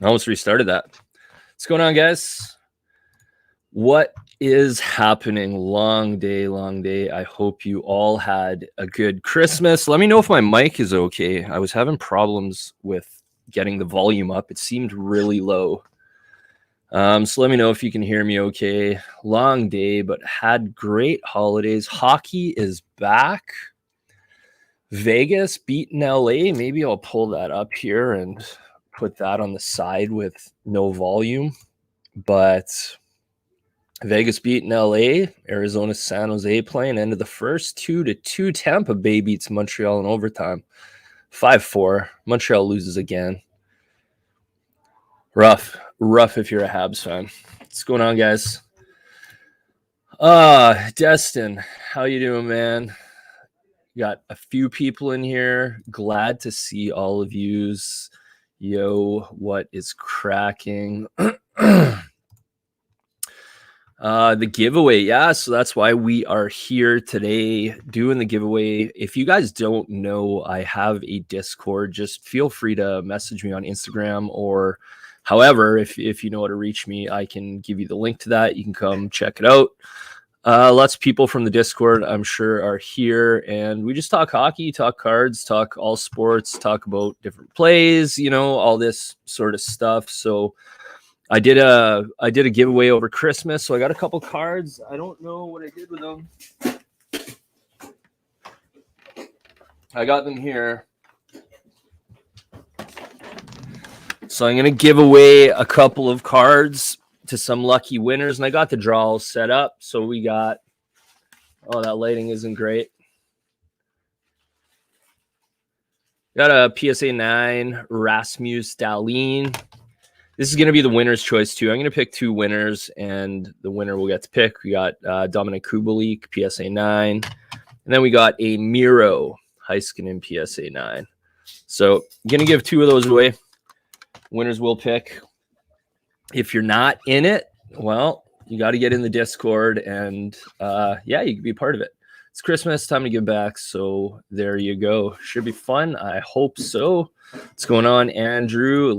I almost restarted that. What's going on, guys? What is happening? Long day. I hope you all had a good Christmas. Let me know if my mic is okay. I was having problems with getting the volume up. It seemed really low. So let me know if you can hear me okay. Long day, but had great holidays. Hockey is back. Vegas beating LA. Maybe I'll pull that up here and put that on the side with no volume. But Vegas beating LA. Arizona San Jose playing end of the first. 2-2. Tampa Bay beats Montreal in overtime. 5-4. Montreal loses again. Rough if you're a Habs fan. What's going on, guys? Destin, how you doing, man? Got a few people in here. Glad to see all of yous. Yo, what is cracking? The giveaway, yeah, so that's why we are here today doing the giveaway. If you guys don't know, I have a Discord. Just feel free to message me on Instagram, or however, if you know how to reach me, I can give you the link to that. You can come check it out. Lots of people from the Discord, I'm sure, are here, and we just talk hockey, talk cards, talk all sports, talk about different plays, all this sort of stuff. So I did a giveaway over Christmas, so I got a couple cards. I don't know what I did with them. I got them here. So I'm going to give away a couple of cards to some lucky winners, and I got the draw all set up. So we got, that lighting isn't great. Got a PSA 9 Rasmus Dahlin. This is going to be the winner's choice too. I'm going to pick two winners, and the winner will get to pick. We got Dominic Kubalik, PSA 9, and then we got a Miro Heiskanen PSA 9. So I'm going to give two of those away. Winners will pick. If you're not in it, well, you got to get in the Discord, and you can be part of it. It's Christmas, time to give back, so there you go. Should be fun. I hope so. What's going on, Andrew?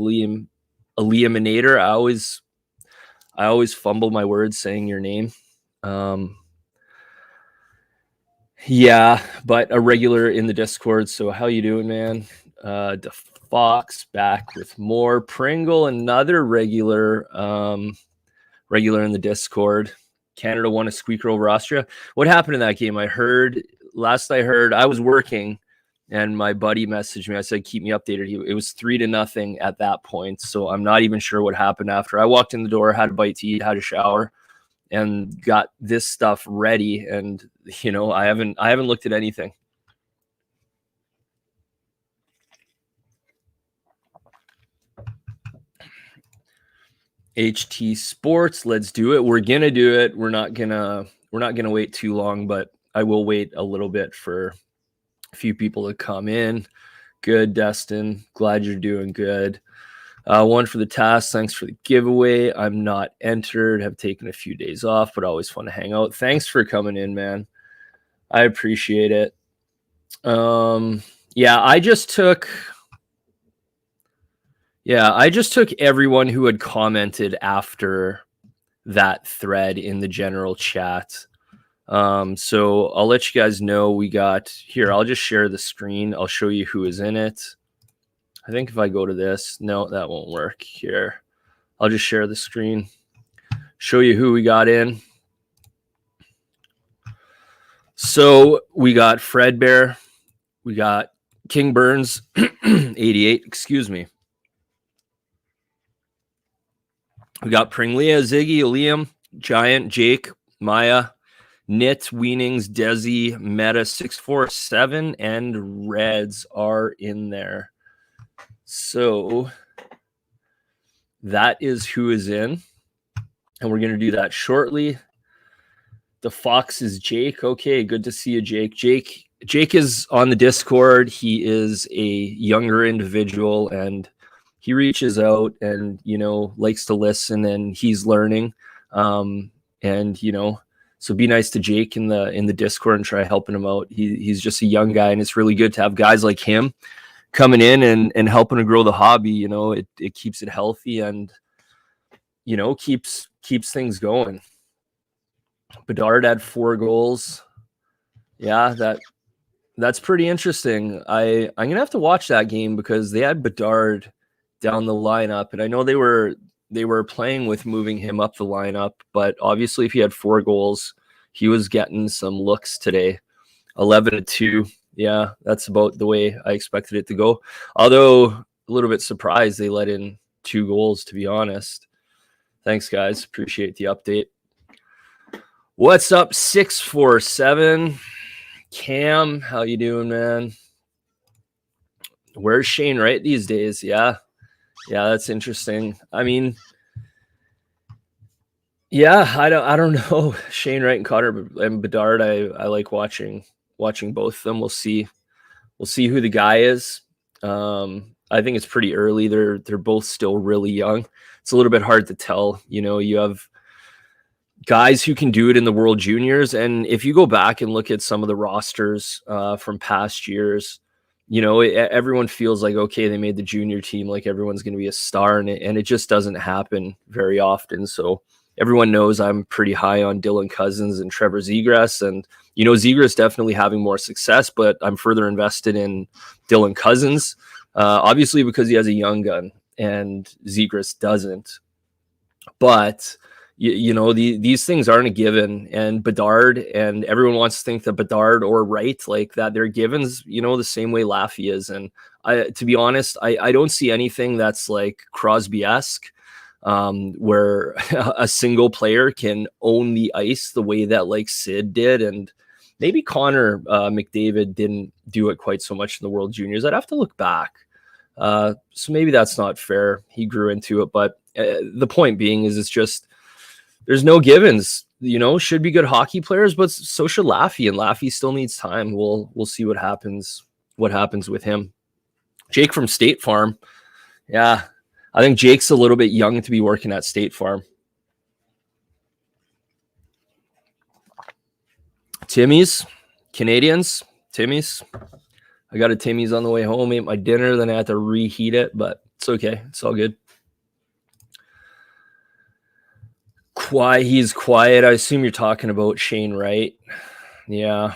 Eliminator. I always fumble my words saying your name. But a regular in the Discord. So how you doing, man? Fox back with more. Pringle, another regular in the Discord. Canada won a squeaker over Austria. What happened in that game? I heard I was working, and my buddy messaged me. I said, keep me updated. It was 3-0 at that point. So I'm not even sure what happened after. I walked in the door, had a bite to eat, had a shower, and got this stuff ready. And, I haven't looked at anything. HT Sports, let's do it. We're gonna do it. We're not gonna wait too long, but I will wait a little bit for a few people to come in. Good, Destin. Glad you're doing good. One for the task. Thanks for the giveaway. I'm not entered. Have taken a few days off, but always fun to hang out. Thanks for coming in, man. I appreciate it. I just took everyone who had commented after that thread in the general chat. So I'll let you guys know we got here. I'll just share the screen. I'll show you who is in it. I think if I go to this, no, that won't work here. I'll just share the screen, show you who we got in. So we got Fred Bear. We got King Burns, 88, excuse me. We got Pringlia, Ziggy, Liam, Giant, Jake, Maya, Knit, Weanings, Desi, Meta, 647, and Reds are in there. So that is who is in. And we're going to do that shortly. The Fox is Jake. Okay, good to see you, Jake. Jake is on the Discord. He is a younger individual, and he reaches out and, likes to listen, and he's learning. So be nice to Jake in the Discord and try helping him out. He's just a young guy, and it's really good to have guys like him coming in and helping to grow the hobby. You know, it keeps it healthy and, you know, keeps things going. Bedard had 4 goals. Yeah, that's pretty interesting. I'm gonna have to watch that game because they had Bedard down the lineup, and I know they were playing with moving him up the lineup, but obviously if he had 4 goals, he was getting some looks today. 11-2. Yeah, that's about the way I expected it to go. Although a little bit surprised they let in 2 goals, to be honest. Thanks, guys. Appreciate the update. What's up, 647? Cam, how you doing, man? Where's Shane Wright these days? Yeah, that's interesting. I mean, yeah, I don't know. Shane Wright and Connor and Bedard, I like watching both of them. We'll see who the guy is. I think it's pretty early. They're both still really young. It's a little bit hard to tell. You know, you have guys who can do it in the World Juniors, and if you go back and look at some of the rosters from past years, you know, everyone feels like, okay, they made the junior team, like everyone's going to be a star, and it just doesn't happen very often. So everyone knows I'm pretty high on Dylan Cousins and Trevor Zegras, and you know, Zegras definitely having more success, but I'm further invested in Dylan Cousins, obviously because he has a young gun and Zegras doesn't. But you know, these things aren't a given, and Bedard, and everyone wants to think that Bedard or Wright, like that, they're givens, you know, the same way Laffy is. And to be honest, I don't see anything that's like Crosby-esque, where a single player can own the ice the way that like Sid did, and maybe Connor McDavid didn't do it quite so much in the World Juniors. I'd have to look back. So maybe that's not fair. He grew into it, but the point being is, it's just, there's no givens. You know, should be good hockey players, but so should Laffy, and Laffy still needs time. We'll see what happens with him. Jake from State Farm. Yeah, I think Jake's a little bit young to be working at State Farm. Timmy's, Canadians, Timmy's. I got a Timmy's on the way home, ate my dinner, then I had to reheat it, but it's okay. It's all good. He's quiet. I assume you're talking about Shane Wright. Yeah.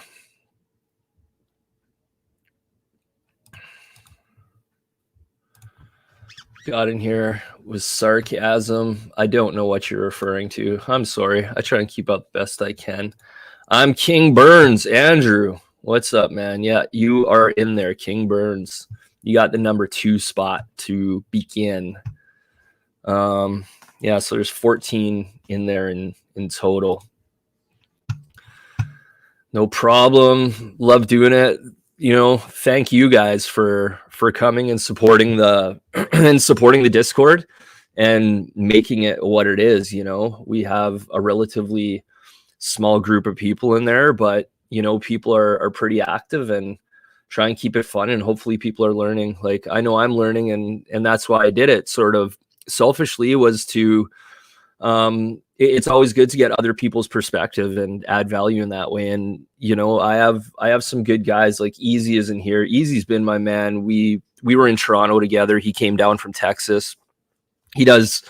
Got in here with sarcasm. I don't know what you're referring to. I'm sorry. I try and keep up best I can. I'm King Burns. Andrew, what's up, man? Yeah, you are in there, King Burns. You got the number 2 spot to begin. Yeah, so there's 14 in there in total. No problem. Love doing it. You know, thank you guys for coming and supporting the Discord and making it what it is. You know, we have a relatively small group of people in there, but you know, people are pretty active and try and keep it fun, and hopefully people are learning. Like, I know I'm learning, and that's why I did it. Sort of selfishly, was to it's always good to get other people's perspective and add value in that way. And you know, I have some good guys. Like Easy isn't here. Easy's been my man. We were in Toronto together. He came down from Texas. He does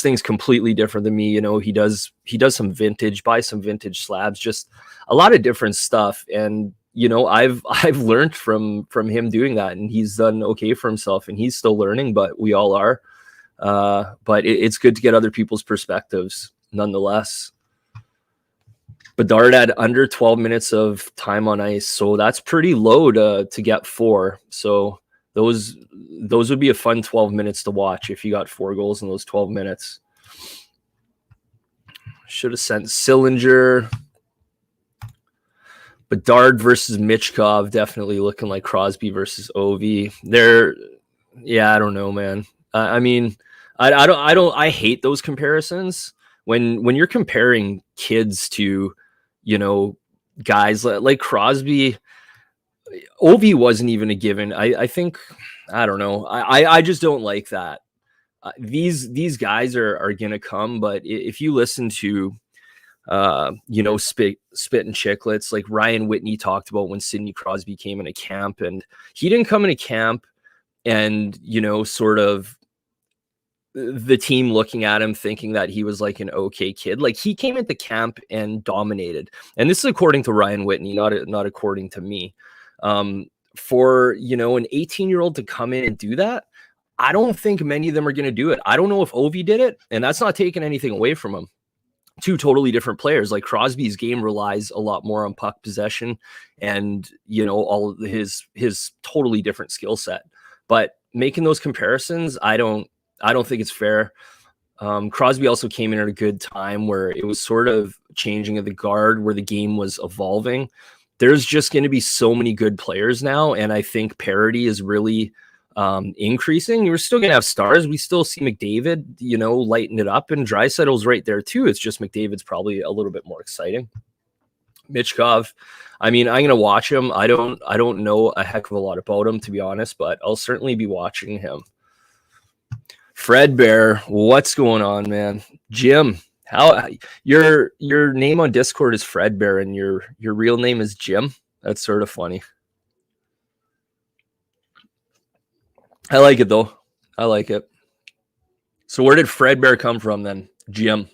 things completely different than me. You know, he does some vintage, buy some vintage slabs, just a lot of different stuff. And you know, I've learned from him doing that, and he's done okay for himself, and he's still learning, but we all are. But it's good to get other people's perspectives nonetheless. Bedard had under 12 minutes of time on ice, so that's pretty low to get 4. So those would be a fun 12 minutes to watch if you got 4 goals in those 12 minutes. Should have sent Sillinger. Bedard versus Michkov, definitely looking like Crosby versus Ovi. Yeah, I don't know, man. I mean, I hate those comparisons when you're comparing kids to, you know, guys like Crosby. Ovi wasn't even a given. I think, I don't know. I just don't like that. These guys are going to come, but if you listen to spit and chicklets. Like Ryan Whitney talked about when Sidney Crosby came into camp, and he didn't come into camp and, sort of the team looking at him thinking that he was like an okay kid. Like he came into camp and dominated. And this is according to Ryan Whitney, not according to me. For, an 18-year-old to come in and do that, I don't think many of them are going to do it. I don't know if Ovi did it, and that's not taking anything away from him. Two totally different players. Like Crosby's game relies a lot more on puck possession and, all of his totally different skill set. But making those comparisons, I don't think it's fair. Crosby also came in at a good time where it was sort of changing of the guard, where the game was evolving. There's just going to be so many good players now, and I think parity is really increasing. You're still going to have stars. We still see McDavid, lighten it up, and Draisaitl's right there too. It's just McDavid's probably a little bit more exciting. Michkov, I'm going to watch him. I don't know a heck of a lot about him, to be honest, but I'll certainly be watching him. Fred Bear, what's going on, man? Jim, how your name on Discord is Fred Bear and your real name is Jim? That's sort of funny. I like it though. I like it. So where did Fred Bear come from then? Jim.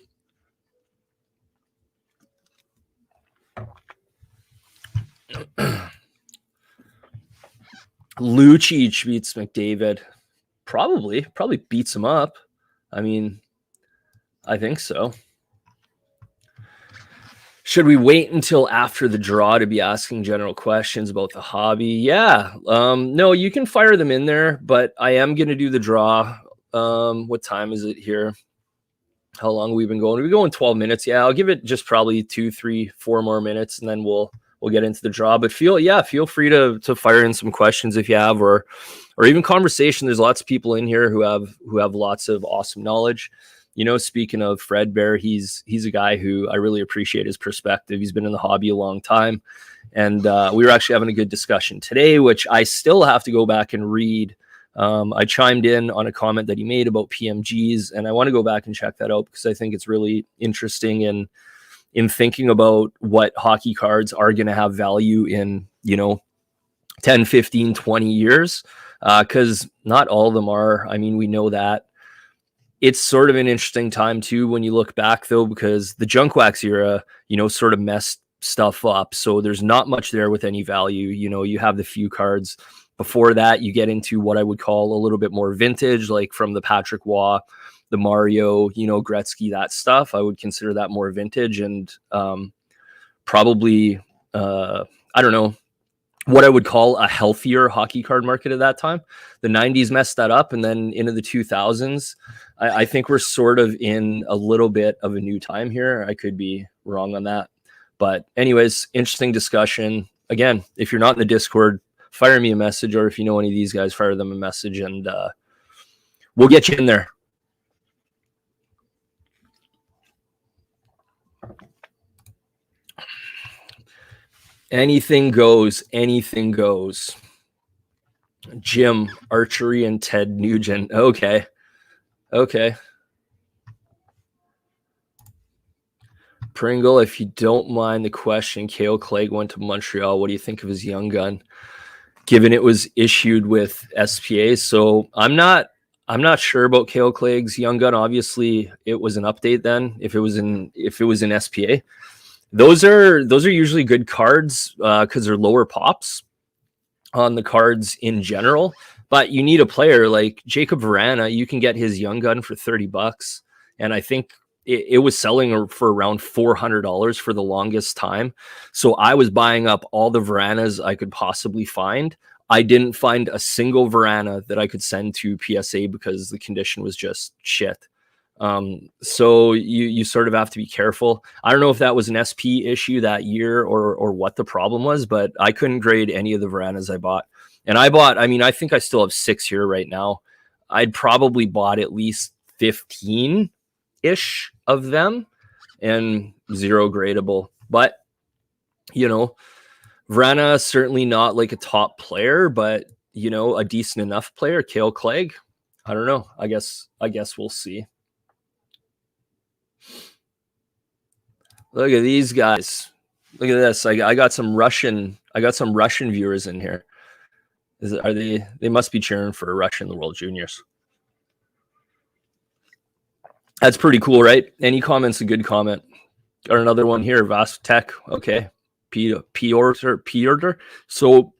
Lucic beats McDavid. Probably beats him up. I think so. Should we wait until after the draw to be asking general questions about the hobby? Yeah. No, you can fire them in there, but I am going to do the draw. What time is it here? How long have we been going? We're going 12 minutes. Yeah, I'll give it just probably 2, 3, 4 more minutes, and then we'll get into the draw. But feel free to fire in some questions if you have, or even conversation. There's lots of people in here who have lots of awesome knowledge. Speaking of Fred Bear, he's a guy who I really appreciate his perspective. He's been in the hobby a long time. And we were actually having a good discussion today, which I still have to go back and read. I chimed in on a comment that he made about PMGs, and I want to go back and check that out because I think it's really interesting in thinking about what hockey cards are going to have value in, 10, 15, 20 years, because not all of them are. We know that. It's sort of an interesting time too when you look back though, because the junk wax era, sort of messed stuff up. So there's not much there with any value. You have the few cards. Before that, you get into what I would call a little bit more vintage, like from the Patrick Waugh, the Mario, Gretzky, that stuff. I would consider that more vintage, and probably, I don't know, what I would call a healthier hockey card market at that time. The 90s messed that up, and then into the 2000s, I think we're sort of in a little bit of a new time here. I could be wrong on that. But anyways, interesting discussion. Again, if you're not in the Discord, fire me a message, or if you know any of these guys, fire them a message, and we'll get you in there. Anything goes. Anything goes. Jim, archery, and Ted Nugent. Okay. Pringle, if you don't mind the question, Kale Clegg went to Montreal. What do you think of his young gun, given it was issued with SPA? So I'm not sure about Kale Clegg's young gun. Obviously, it was an update then. If it was in SPA, those are usually good cards because they're lower pops on the cards in general. But you need a player like Jacob Verana. You can get his young gun for $30, and I think it was selling for around $400 for the longest time. So I was buying up all the Veranas I could possibly find. I didn't find a single Verana that I could send to PSA because the condition was just shit. So you sort of have to be careful. I don't know if that was an SP issue that year or what the problem was, but I couldn't grade any of the Veranas I bought. And I think I still have 6 here right now. I'd probably bought at least 15-ish of them and 0 gradable. But, Vrana, certainly not like a top player, but, a decent enough player. Kale Clegg, I don't know. I guess we'll see. Look at these guys. Look at this. I got some Russian viewers in here. They must be cheering for Russia in the World Juniors. That's pretty cool, right? Any comment's a good comment. Or another one here, Vastek. Okay. Piotr. So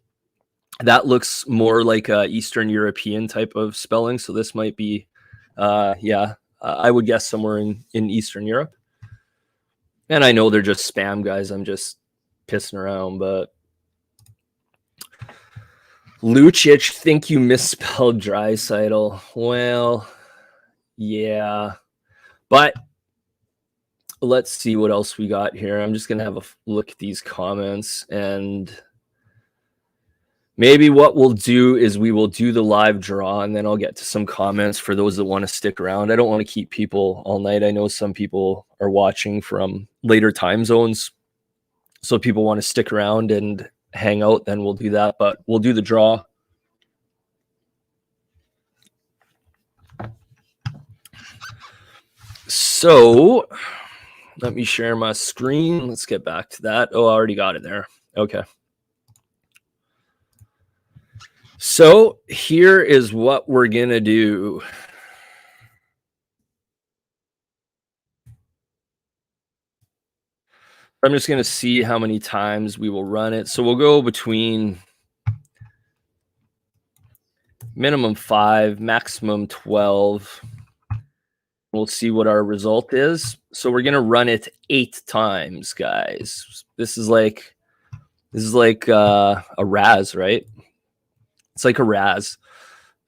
that looks more like a Eastern European type of spelling. So this might be, I would guess somewhere in Eastern Europe. And I know they're just spam guys. I'm just pissing around, but Lucic, think you misspelled Draisaitl. Well, yeah, but let's see what else we got here. I'm just going to have a look at these comments, and maybe what we'll do is we will do the live draw, and then I'll get to some comments for those that want to stick around. I don't want to keep people all night. I know some people are watching from later time zones, so if people want to stick around and hang out, then we'll do that, but we'll do the draw. So let me share my screen. Let's get back to that. Oh, I already got it there. Okay. So here is what we're going to do. I'm just going to see how many times we will run it. So we'll go between minimum 5, maximum 12. We'll see what our result is. So we're going to run it 8 times, guys. This is like a Raz, right? It's like a Raz.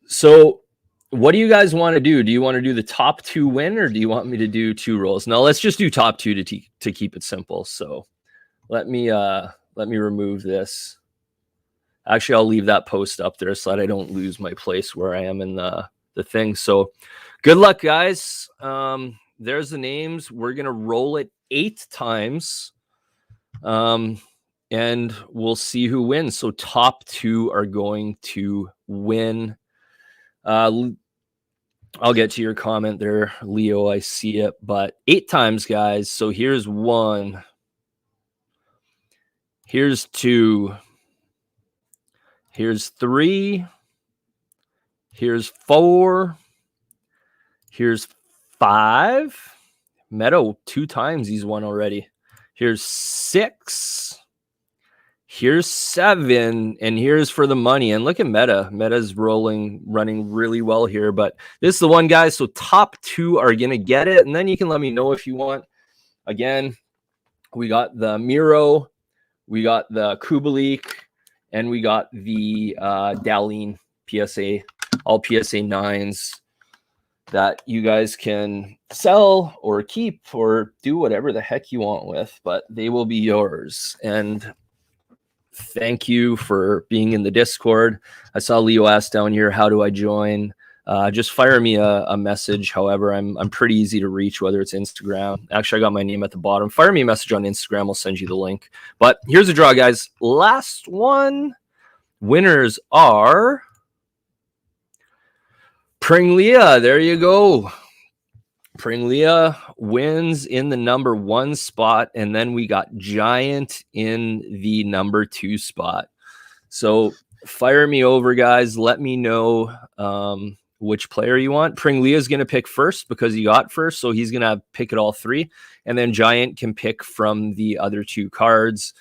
So what do you guys want to do? Do you want to do the top 2 win, or do you want me to do 2 rolls? No, let's just do top 2 to keep it simple. So let me remove this. Actually, I'll leave that post up there so that I don't lose my place where I am in the thing. So good luck, guys. There's the names. We're going to roll it 8 times. And we'll see who wins. So top 2 are going to win. I'll get to your comment there, Leo. I see it, but 8 times, guys. So here's 1. Here's 2. Here's 3. Here's 4. Here's 5. Meadow 2 times. He's won already. Here's 6. Here's 7, and here's for the money. And look at Meta. Meta's running really well here, but this is the one, guys. So top 2 are going to get it, and then you can let me know if you want. Again, we got the Miro, we got the Kubalik, and we got the Daleen PSA, all PSA 9s that you guys can sell or keep or do whatever the heck you want with, but they will be yours. And thank you for being in the Discord. I saw Leo ask down here, how do I join? Just fire me a message. However, I'm pretty easy to reach, whether it's Instagram. Actually, I got my name at the bottom. Fire me a message on Instagram. I'll send you the link. But here's the draw, guys. Last one. Winners are Pringlia. There you go. Pringlia wins in the number 1 spot, and then we got Giant in the number 2 spot. So fire me over, guys. Let me know which player you want. Pringlia is going to pick first because he got first, so he's going to pick it all 3, and then Giant can pick from the other 2 cards.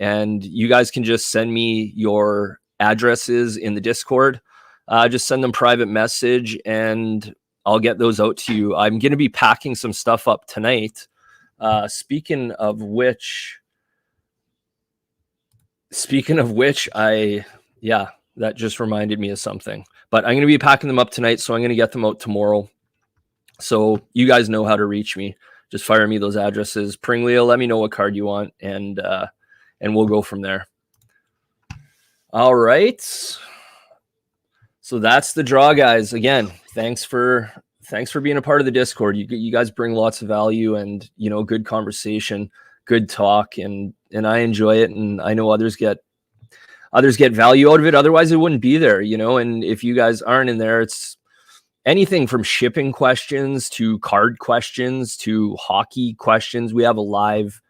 And you guys can just send me your addresses in the Discord. Just send them private message, and I'll get those out to you. I'm going to be packing some stuff up tonight. Speaking of which, that just reminded me of something. But I'm going to be packing them up tonight, so I'm going to get them out tomorrow. So you guys know how to reach me. Just fire me those addresses. Pringlia, let me know what card you want, and we'll go from there. All right. So that's the draw, guys. Again, thanks for being a part of the Discord. You guys bring lots of value and, good conversation, good talk, and I enjoy it, and I know others get value out of it. Otherwise, it wouldn't be there, And if you guys aren't in there, it's anything from shipping questions to card questions to hockey questions. We have a live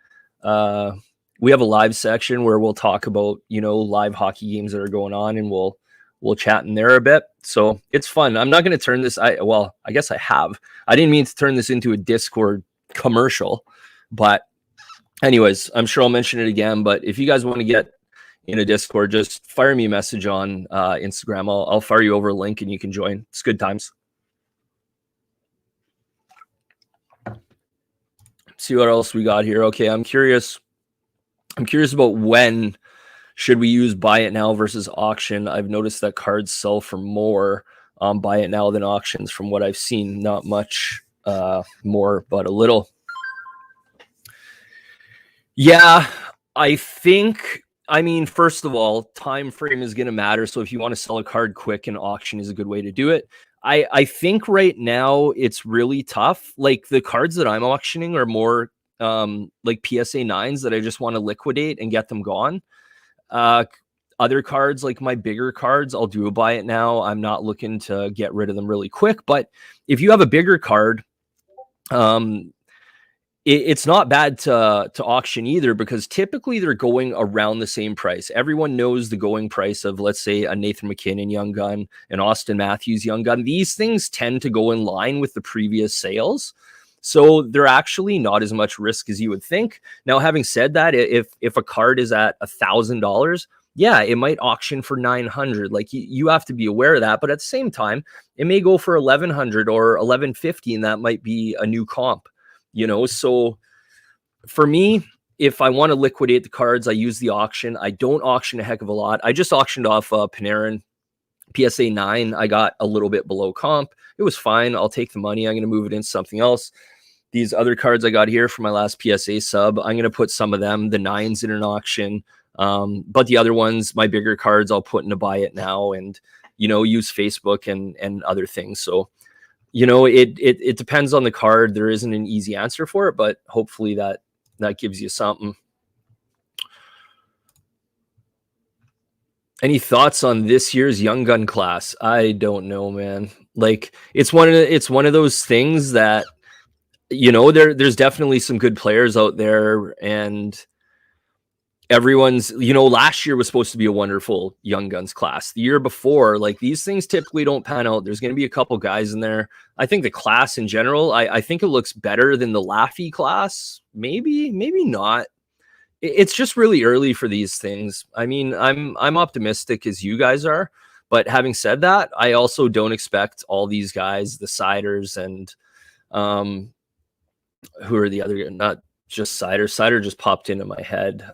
We have a live section where we'll talk about, live hockey games that are going on, and we'll chat in there a bit. So it's fun. I'm not going to turn this. I guess I have. I didn't mean to turn this into a Discord commercial, but anyways, I'm sure I'll mention it again. But if you guys want to get in a Discord, just fire me a message on Instagram. I'll fire you over a link and you can join. It's good times. See what else we got here. Okay, I'm curious about when should we use buy it now versus auction. I've noticed that cards sell for more buy it now than auctions from what I've seen. Not much more, but a little. Yeah, I mean, first of all, time frame is going to matter. So if you want to sell a card quick, an auction is a good way to do it. I think right now it's really tough. Like the cards that I'm auctioning are more like PSA 9s that I just want to liquidate and get them gone. Other cards, like my bigger cards, I'll do a buy it now. I'm not looking to get rid of them really quick. But if you have a bigger card, it's not bad to auction either, because typically they're going around the same price. Everyone knows the going price of, let's say, a Nathan McKinnon Young Gun, an Austin Matthews Young Gun. These things tend to go in line with the previous sales. So they're actually not as much risk as you would think. Now, having said that, if a card is at $1,000, yeah, it might auction for $900. Like you have to be aware of that. But at the same time, it may go for $1,100 or $1,150, and that might be a new comp. So for me, if I want to liquidate the cards, I use the auction. I don't auction a heck of a lot. I just auctioned off Panarin PSA 9. I got a little bit below comp. It was fine. I'll take the money. I'm going to move it into something else. These other cards I got here for my last PSA sub, I'm going to put some of them, the 9s, in an auction. But the other ones, my bigger cards, I'll put in a buy it now and, use Facebook and other things. So, it depends on the card. There isn't an easy answer for it, but hopefully that gives you something. Any thoughts on this year's Young Gun class? I don't know, man. Like it's one of those things that, there's definitely some good players out there, and everyone's, last year was supposed to be a wonderful Young Guns class. The year before, like these things typically don't pan out. There's going to be a couple guys in there. I think the class in general, I think it looks better than the Laffy class. Maybe not. It's just really early for these things. I mean, I'm optimistic as you guys are, but having said that, I also don't expect all these guys, the Siders and who are the other, not just Cider just popped into my head.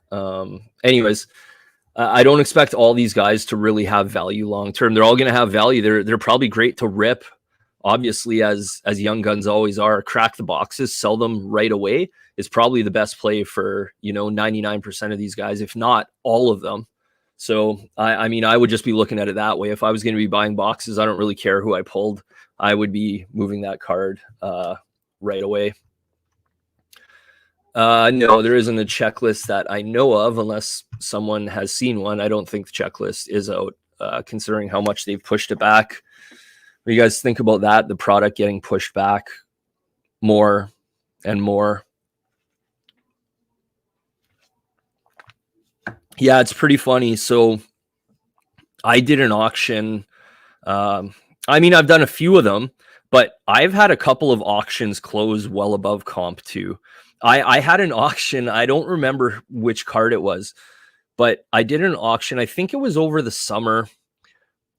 Anyways, I don't expect all these guys to really have value long term. They're all going to have value. They're probably great to rip, obviously, as Young Guns always are. Crack the boxes, sell them right away is probably the best play for 99% of these guys, if not all of them. So I mean, I would just be looking at it that way. If I was going to be buying boxes, I don't really care who I pulled. I would be moving that card right away. No, there isn't a checklist that I know of, unless someone has seen one. I don't think the checklist is out, considering how much they've pushed it back. What do you guys think about that? The product getting pushed back more and more. Yeah, it's pretty funny. So I did an auction. I mean, I've done a few of them, but I've had a couple of auctions close well above comp too. I had an auction. I don't remember which card it was, but I did an auction. I think it was over the summer,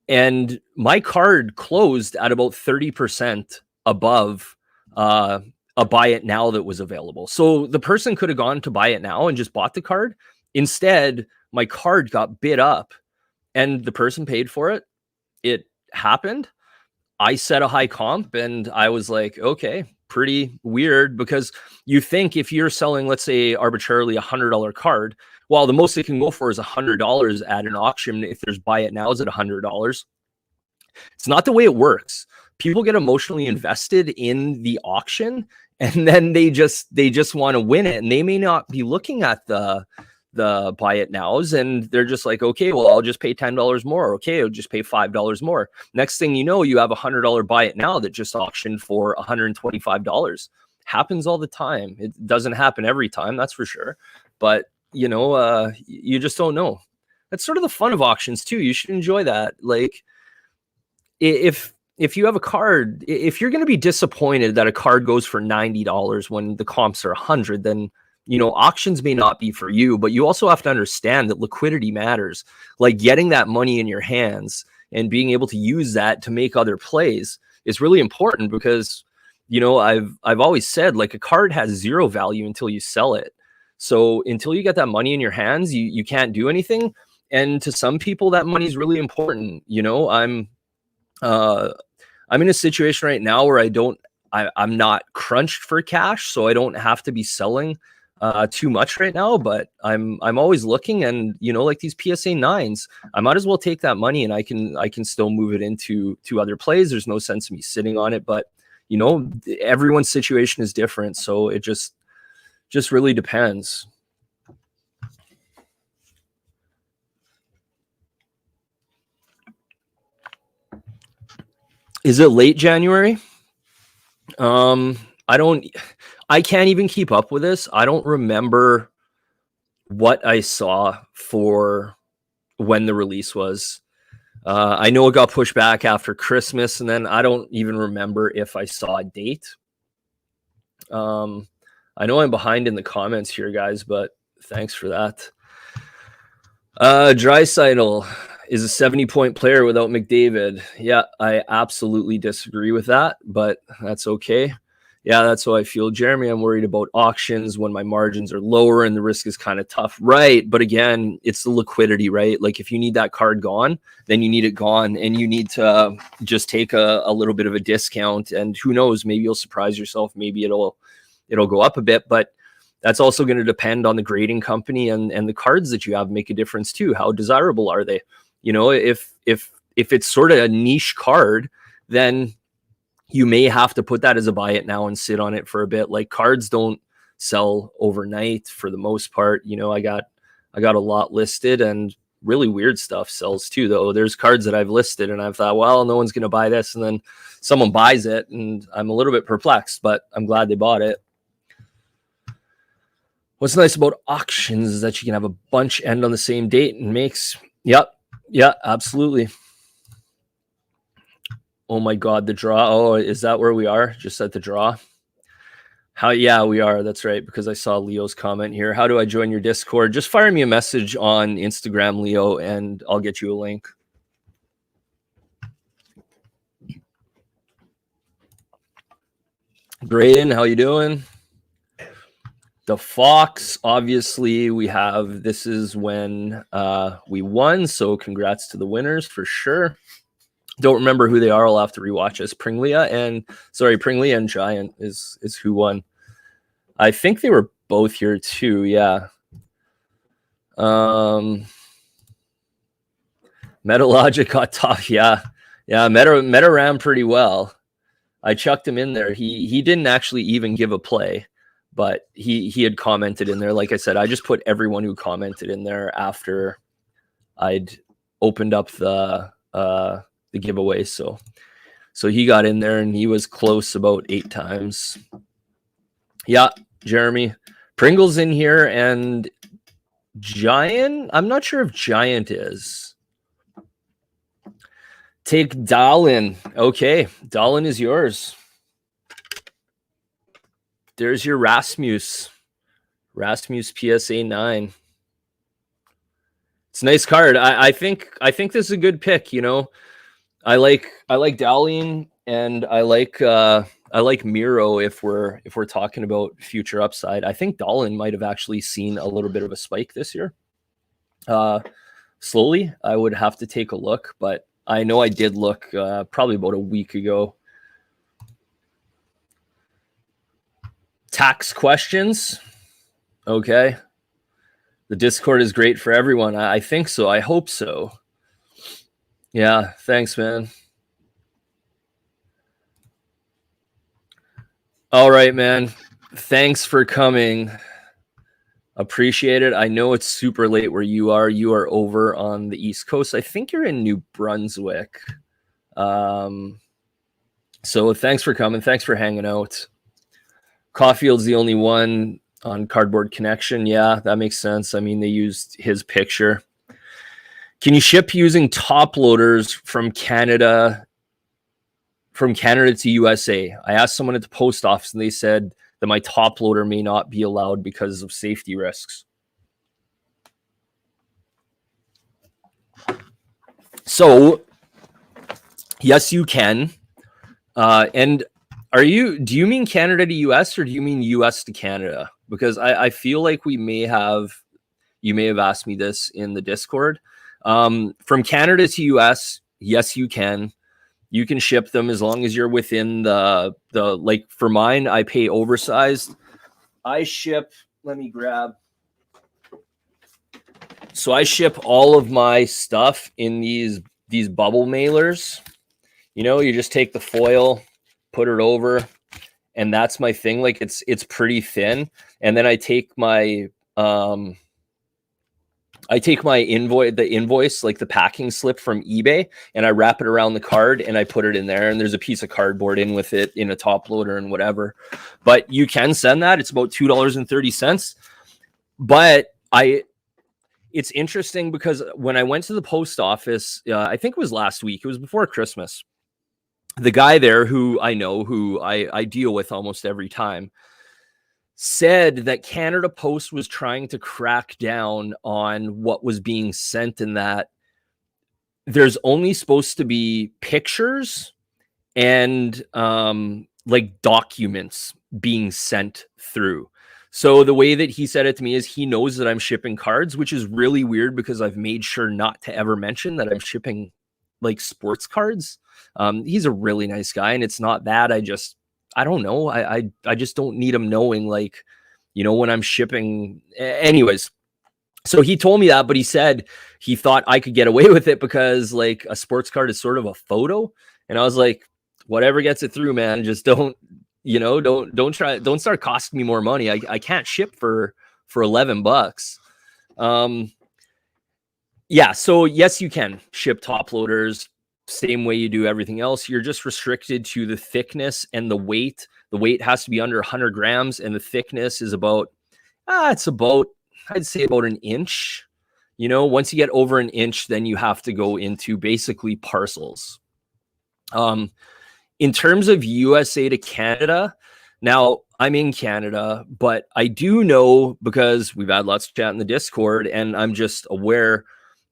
and my card closed at about 30% above a buy it now that was available. So the person could have gone to buy it now and just bought the card. Instead, my card got bid up and the person paid for it. It happened. I set a high comp and I was like, okay, pretty weird, because you think if you're selling, let's say arbitrarily $100 card, well, the most it can go for is $100 at an auction. If there's buy it nows at $100, it's not the way it works. People get emotionally invested in the auction, and then they just want to win it, and they may not be looking at the buy it nows, and they're just like, okay, well, I'll just pay $10 more. Okay, I'll just pay $5 more. Next thing you know, you have $100 buy it now that just auctioned for $125. happens all the time. It doesn't happen every time, that's for sure. But, you know, you just don't know. That's sort of the fun of auctions too. You should enjoy that. Like, if you have a card, if you're going to be disappointed that a card goes for $90 when the comps are 100, then, you know, auctions may not be for you. But you also have to understand that liquidity matters. Like, getting that money in your hands and being able to use that to make other plays is really important, because, you know, I've always said, like, a card has zero value until you sell it. So until you get that money in your hands, you can't do anything. And to some people, that money is really important. You know, I'm in a situation right now where I'm not crunched for cash, so I don't have to be selling too much right now, but I'm always looking. And, you know, like these PSA 9s, I might as well take that money and I can still move it into other plays. There's no sense in me sitting on it, but, you know, everyone's situation is different, so it just really depends. Is it late January? I can't even keep up with this. I don't remember what I saw for when the release was. I know it got pushed back after Christmas, and then I don't even remember if I saw a date. I know I'm behind in the comments here, guys, but thanks for that. Draisaitl is a 70-point player without McDavid. Yeah, I absolutely disagree with that, but that's okay. Yeah, that's how I feel. Jeremy, I'm worried about auctions when my margins are lower and the risk is kind of tough. Right, but again, it's the liquidity, right? Like, if you need that card gone, then you need it gone, and you need to just take a little bit of a discount, and who knows, maybe you'll surprise yourself. Maybe it'll go up a bit, but that's also going to depend on the grading company, and the cards that you have make a difference too. How desirable are they? You know, if it's sort of a niche card, then you may have to put that as a buy it now and sit on it for a bit. Like, cards don't sell overnight for the most part. You know, I got a lot listed, and really weird stuff sells too, though. There's cards that I've listed and I've thought, well, no one's going to buy this, and then someone buys it, and I'm a little bit perplexed, but I'm glad they bought it. What's nice about auctions is that you can have a bunch end on the same date and makes, yep, yeah, absolutely. Oh my God, the draw. Oh, is that where we are? Just at the draw? Yeah, we are. That's right, because I saw Leo's comment here. How do I join your Discord? Just fire me a message on Instagram, Leo, and I'll get you a link. Graydon, how you doing? The Fox, obviously, this is when we won, so congrats to the winners for sure. Don't remember who they are. I'll have to rewatch this. Pringlia and Giant is who won. I think they were both here too, yeah. Metalogic got tough, yeah. Yeah, Meta ran pretty well. I chucked him in there. He didn't actually even give a play, but he had commented in there. Like I said, I just put everyone who commented in there after I'd opened up the giveaway. So he got in there, and he was close about 8 times. Yeah, Jeremy. Pringle's in here, and Giant. I'm not sure if Giant is. Take Dahlin. Okay, Dahlin is yours. There's your Rasmus PSA 9. It's a nice card. I think this is a good pick. You know, I like Dahlin, and I like Miro if we're talking about future upside. I think Dahlin might have actually seen a little bit of a spike this year. Slowly, I would have to take a look, but I know I did look probably about a week ago. Tax questions. Okay. The Discord is great for everyone. I think so. I hope so. Yeah. Thanks, man. All right, man. Thanks for coming. Appreciate it. I know it's super late where you are. You are over on the East Coast. I think you're in New Brunswick. So thanks for coming. Thanks for hanging out. Caulfield's the only one on Cardboard Connection. Yeah, that makes sense. I mean, they used his picture. Can you ship using top loaders from Canada to USA? I asked someone at the post office and they said that my top loader may not be allowed because of safety risks. So, yes, you can. And do you mean Canada to US or do you mean US to Canada? Because I feel like you may have asked me this in the Discord. From Canada to US, yes, you can. You can ship them as long as you're within the like for mine, I pay oversized. I ship, let me grab. So I ship all of my stuff in these bubble mailers. You know, you just take the foil, put it over, and that's my thing. Like it's pretty thin. And then I take my invoice, like the packing slip from eBay, and I wrap it around the card and I put it in there. And there's a piece of cardboard in with it in a top loader and whatever. But you can send that. It's about $2.30. But it's interesting because when I went to the post office, I think it was last week, it was before Christmas. The guy there who I know, who I deal with almost every time, said that Canada Post was trying to crack down on what was being sent, and that there's only supposed to be pictures and like documents being sent through. So the way that he said it to me is he knows that I'm shipping cards, which is really weird because I've made sure not to ever mention that I'm shipping like sports cards. He's a really nice guy, and it's not that. I don't know. I just don't need him knowing, like, you know, when I'm shipping. Anyways, so he told me that, but he said he thought I could get away with it because like a sports card is sort of a photo. And I was like, whatever gets it through, man. Just don't start costing me more money. I can't ship for $11. Yeah. So yes, you can ship top loaders. Same way you do everything else. You're just restricted to the thickness and the weight. The weight has to be under 100 grams, and the thickness is about, I'd say about an inch. You know, once you get over an inch, then you have to go into basically parcels. In terms of USA to Canada, now I'm in Canada, but I do know, because we've had lots of chat in the Discord, and I'm just aware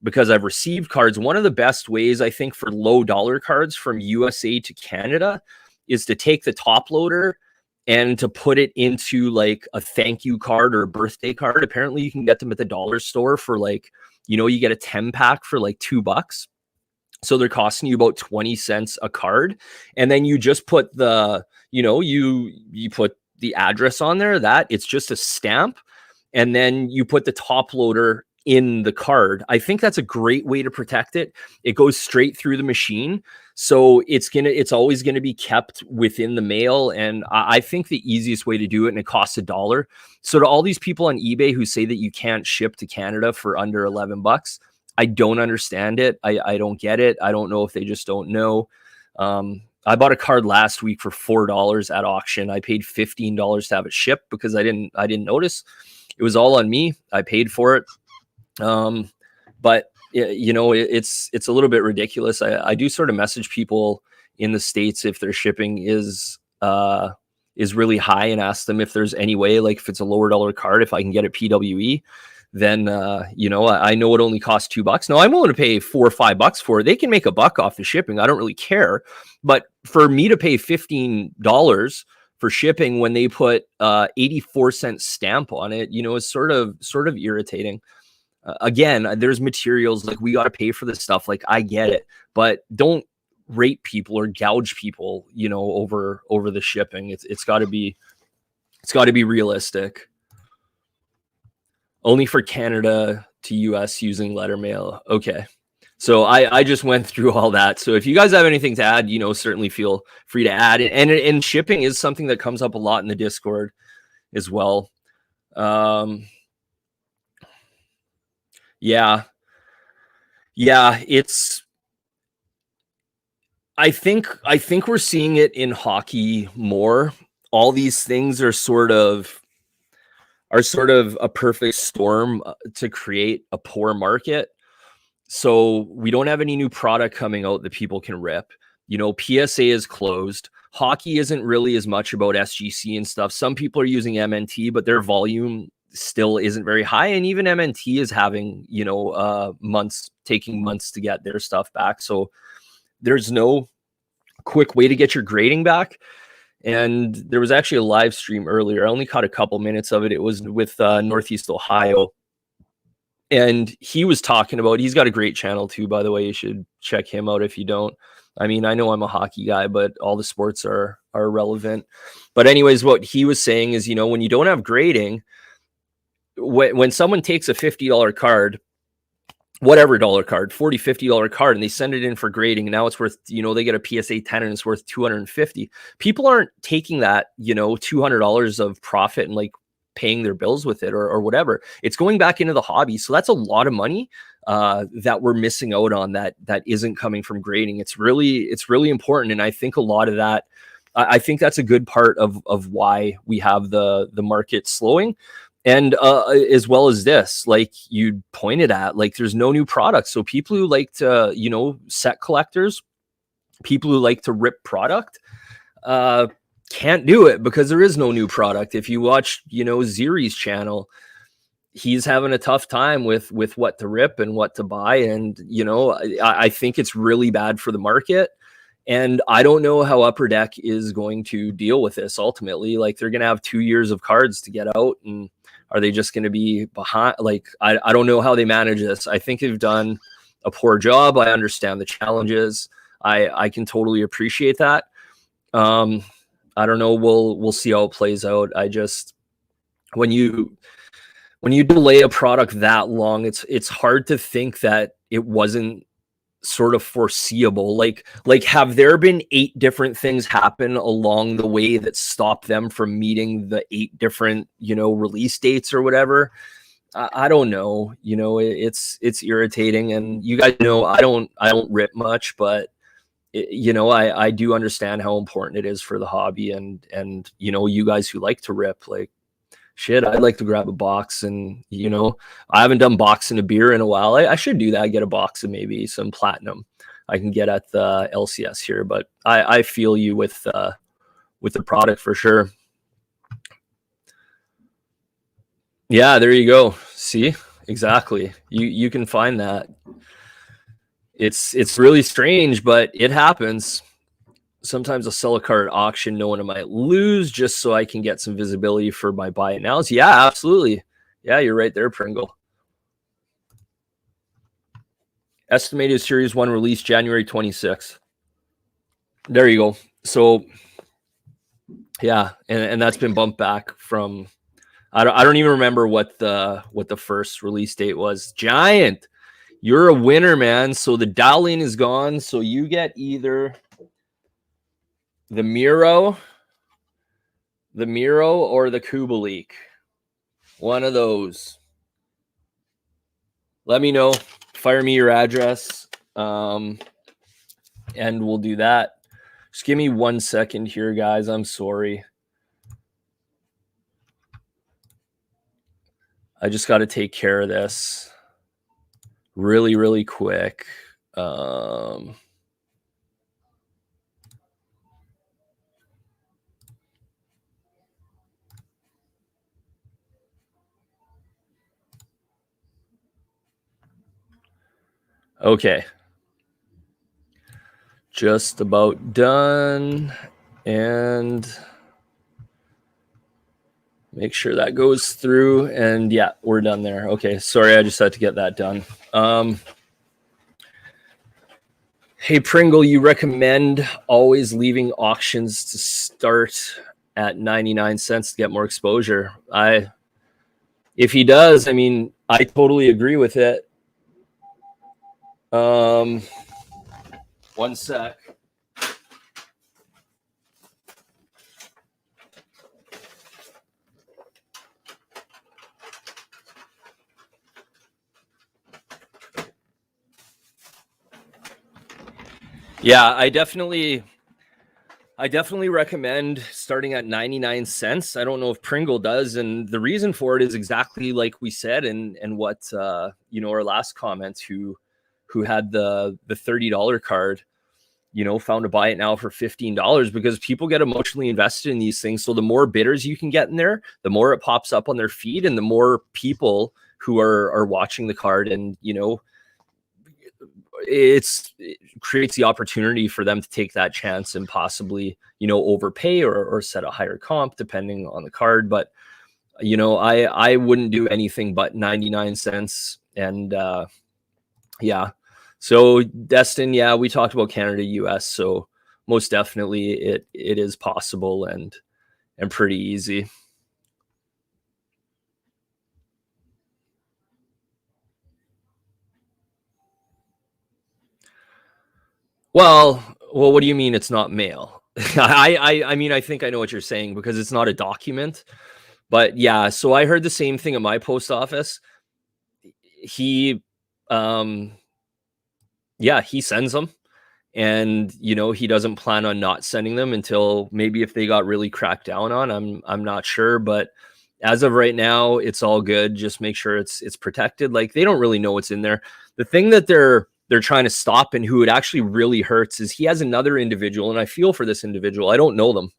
because I've received cards. One of the best ways, I think, for low dollar cards from USA to Canada is to take the top loader and to put it into like a thank you card or a birthday card. Apparently you can get them at the dollar store for like, you know, you get a 10 pack for like $2. So they're costing you about 20 cents a card. And then you just put the, you know, you put the address on there, that it's just a stamp. And then you put the top loader in the card. I think that's a great way to protect it. It goes straight through the machine. So it's always going to be kept within the mail. And I think the easiest way to do it, and it costs $1. So to all these people on eBay who say that you can't ship to Canada for under $11, I don't understand it. I don't get it. I don't know if they just don't know. I bought a card last week for $4 at auction. I paid $15 to have it shipped because I didn't notice. It was all on me. I paid for it. But you know, it's a little bit ridiculous. I do sort of message people in the States if their shipping is really high, and ask them if there's any way, like if it's a lower dollar card, if I can get it PWE, then, you know, I know it only costs $2. Now I'm willing to pay $4 or $5 for it. They can make $1 off the shipping. I don't really care. But for me to pay $15 for shipping when they put 84-cent stamp on it, you know, is sort of irritating. Again, there's materials, like we got to pay for this stuff. Like I get it, but don't rate people or gouge people, you know, over the shipping. It's got to be realistic. Only for Canada to US using letter mail. Okay. So I just went through all that. So if you guys have anything to add, you know, certainly feel free to add it. And shipping is something that comes up a lot in the Discord as well. Yeah, it's, I think we're seeing it in hockey more, all these things are sort of a perfect storm to create a poor market. So we don't have any new product coming out that people can rip. You know, PSA is closed. Hockey isn't really as much about SGC and stuff. Some people are using MNT, but their volume still isn't very high. And even MNT is having, you know, taking months to get their stuff back. So there's no quick way to get your grading back. And there was actually a live stream earlier. I only caught a couple minutes of it. It was with Northeast Ohio. And he was talking about, he's got a great channel too, by the way. You should check him out if you don't. I mean, I know I'm a hockey guy, but all the sports are relevant. But anyways, what he was saying is, you know, when you don't have grading, when someone takes a $50 card, whatever dollar card, $40, $50 card, and they send it in for grading, and now it's worth, you know, they get a PSA 10 and it's worth $250. People aren't taking that, you know, $200 of profit and like paying their bills with it or whatever. It's going back into the hobby. So that's a lot of money that we're missing out on that isn't coming from grading. It's really important. And I think a lot of that, I think that's a good part of why we have the market slowing. And as well as this, like you pointed at, like there's no new products. So people who like to, you know, set collectors, people who like to rip product, can't do it because there is no new product. If you watch, you know, Ziri's channel, he's having a tough time with what to rip and what to buy. And, you know, I think it's really bad for the market. And I don't know how Upper Deck is going to deal with this ultimately. Like they're going to have 2 years of cards to get out, and are they just going to be behind? Like, I don't know how they manage this. I think they've done a poor job. I understand the challenges. I can totally appreciate that. I don't know. We'll see how it plays out. I just, when you delay a product that long, it's hard to think that it wasn't sort of foreseeable. Like have there been 8 different things happen along the way that stopped them from meeting the 8 different, you know, release dates or whatever? I don't know. You know, it's irritating. And you guys know I don't rip much, but you know, I do understand how important it is for the hobby, and you know, you guys who like to rip, like shit, I'd like to grab a box. And you know, I haven't done boxing a beer in a while. I should do that. Get a box of maybe some platinum I can get at the LCS here. But I feel you with the product for sure. Yeah, there you go. See, exactly. You can find that. It's really strange, but it happens. Sometimes I'll sell a card at auction knowing I might lose just so I can get some visibility for my buy it nows. Yeah, absolutely. Yeah, you're right there, Pringle. Estimated Series 1 release January 26th. There you go. So, yeah, and that's been bumped back from, I don't even remember what the first release date was. Giant, you're a winner, man. So the dial-in is gone. So you get either the Miro or the Kubalik. One of those. Let me know. Fire me your address. And we'll do that. Just give me 1 second here, guys. I'm sorry. I just got to take care of this really, really quick. Okay. Just about done. And make sure that goes through. And yeah, we're done there. Okay. Sorry, I just had to get that done. Hey, Pringle, you recommend always leaving auctions to start at 99 cents to get more exposure. If he does, I mean, I totally agree with it. 1 sec. Yeah, I definitely I definitely recommend starting at 99 cents. I don't know if Pringle does. And the reason for it is exactly like we said, and what, our last comment, who had the $30 card, found to buy it now for $15, because people get emotionally invested in these things. So the more bidders you can get in there, the more it pops up on their feed, and the more people who are watching the card, and it creates the opportunity for them to take that chance and possibly overpay or set a higher comp depending on the card. But I wouldn't do anything but 99 cents. And yeah, so Destin, yeah, we talked about Canada, US, so most definitely it is possible and pretty easy. Well, what do you mean it's not mail? I mean, I think I know what you're saying, because it's not a document. But yeah, so I heard the same thing at my post office. He, he sends them, and he doesn't plan on not sending them until maybe if they got really cracked down on. I'm not sure, but as of right now, it's all good. Just make sure it's protected. Like, they don't really know what's in there. The thing that they're trying to stop, and who it actually really hurts, is he has another individual, and I feel for this individual. I don't know them,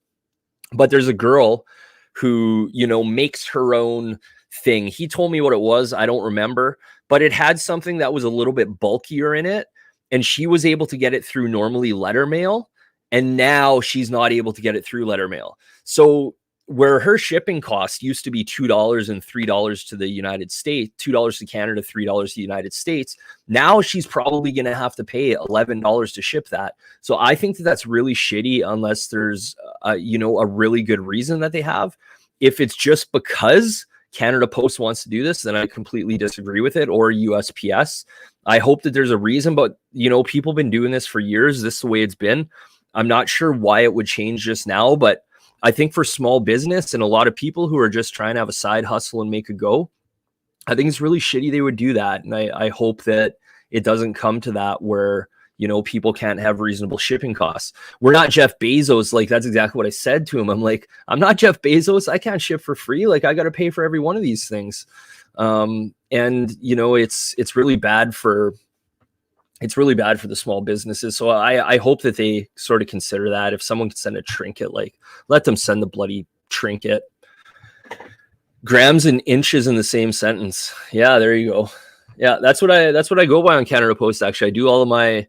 but there's a girl who makes her own thing. He told me what it was. I don't remember, but it had something that was a little bit bulkier in it, and she was able to get it through normally letter mail, and now she's not able to get it through letter mail. So where her shipping cost used to be $2 and $3 to the United States, $2 to Canada, $3 to the United States, now she's probably going to have to pay $11 to ship that. So I think that that's really shitty, unless there's a really good reason that they have. If it's just because Canada Post wants to do this, then I completely disagree with it, or USPS. I hope that there's a reason, but people have been doing this for years. This is the way it's been. I'm not sure why it would change just now, but I think for small business and a lot of people who are just trying to have a side hustle and make a go, I think it's really shitty they would do that. And I hope that it doesn't come to that where, people can't have reasonable shipping costs. We're not Jeff Bezos. Like, that's exactly what I said to him. I'm like, I'm not Jeff Bezos. I can't ship for free. Like, I got to pay for every one of these things. And it's really bad for the small businesses. So I hope that they sort of consider that. If someone can send a trinket, like, let them send the bloody trinket. Grams and inches in the same sentence. Yeah, there you go. Yeah, that's what I go by on Canada Post. Actually, I do all my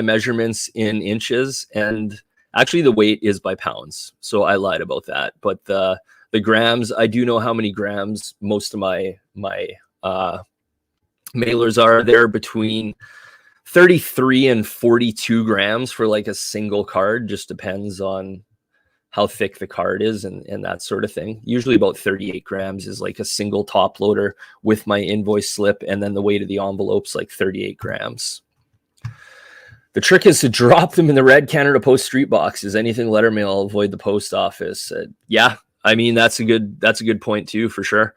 measurements in inches, and actually the weight is by pounds. So I lied about that. But the grams, I do know how many grams most of my mailers are. They're between 33 and 42 grams for like a single card. Just depends on how thick the card is and that sort of thing. Usually about 38 grams is like a single top loader with my invoice slip, and then the weight of the envelope's like 38 grams. The trick is to drop them in the red Canada Post street boxes. Anything letter mail, avoid the post office. Yeah, I mean, that's a good point too, for sure.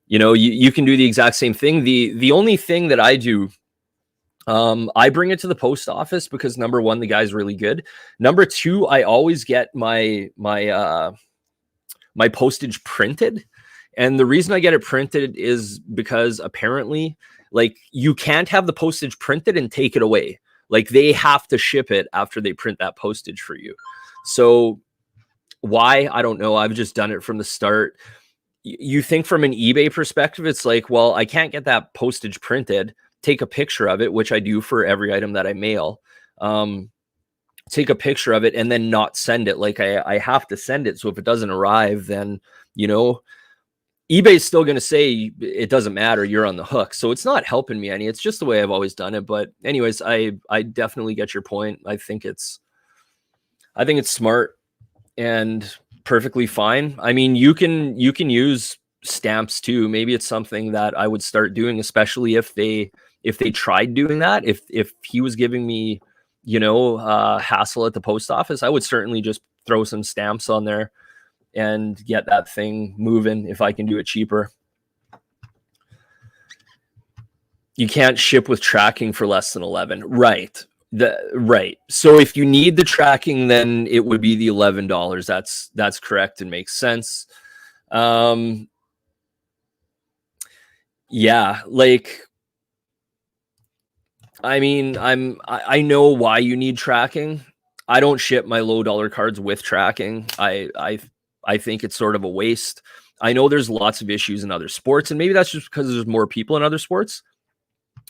You can do the exact same thing. The only thing that I do, I bring it to the post office because, number one, the guy's really good. Number two, I always get my postage printed. And the reason I get it printed is because apparently, like, you can't have the postage printed and take it away. Like, they have to ship it after they print that postage for you. So why? I don't know. I've just done it from the start. You think from an eBay perspective, it's like, well, I can't get that postage printed. Take a picture of it, which I do for every item that I mail. Take a picture of it and then not send it. Like, I have to send it. So if it doesn't arrive, then, eBay's still going to say it doesn't matter. You're on the hook. So it's not helping me any. It's just the way I've always done it. But anyways, I definitely get your point. I think it's smart and perfectly fine. I mean, you can use stamps too. Maybe it's something that I would start doing, especially if they tried doing that. If he was giving me, hassle at the post office, I would certainly just throw some stamps on there and get that thing moving if I can do it cheaper. You can't ship with tracking for less than 11. Right. Right. So if you need the tracking, then it would be the $11. That's correct and makes sense. Yeah, like, I mean, I know why you need tracking. I don't ship my low dollar cards with tracking. I think it's sort of a waste. I know there's lots of issues in other sports, and maybe that's just because there's more people in other sports.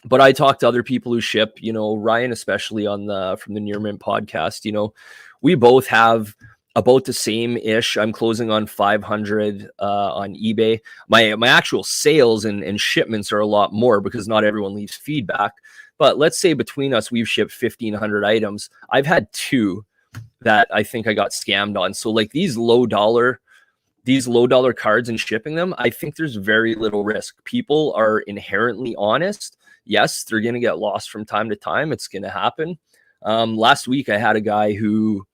But I talk to other people who ship, Ryan, especially on from the Near Mint podcast, we both have about the same ish. I'm closing on 500 on eBay. My actual sales and shipments are a lot more because not everyone leaves feedback. But let's say between us, we've shipped 1,500 items. I've had 2 that I think I got scammed on. So like these low dollar cards and shipping them, I think there's very little risk. People are inherently honest. Yes, they're going to get lost from time to time. It's going to happen. Last week, I had a guy who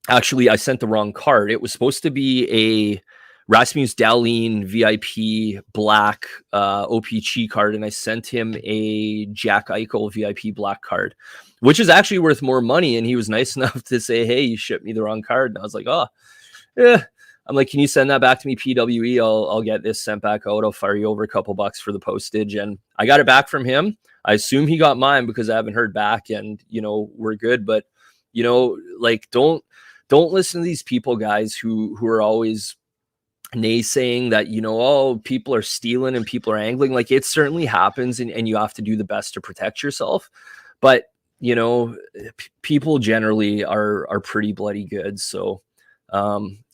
actually, I sent the wrong card. It was supposed to be a Rasmus Dahlin VIP black OPC card, and I sent him a Jack Eichel VIP black card, which is actually worth more money. And he was nice enough to say, "Hey, you shipped me the wrong card." And I was like, "Oh, yeah." I'm like, "Can you send that back to me, PWE? I'll get this sent back out. I'll fire you over a couple bucks for the postage." And I got it back from him. I assume he got mine because I haven't heard back, and we're good. But like, don't listen to these people, guys, who are always naysaying that oh, people are stealing and people are angling. Like, it certainly happens, and you have to do the best to protect yourself. But people generally are pretty bloody good. So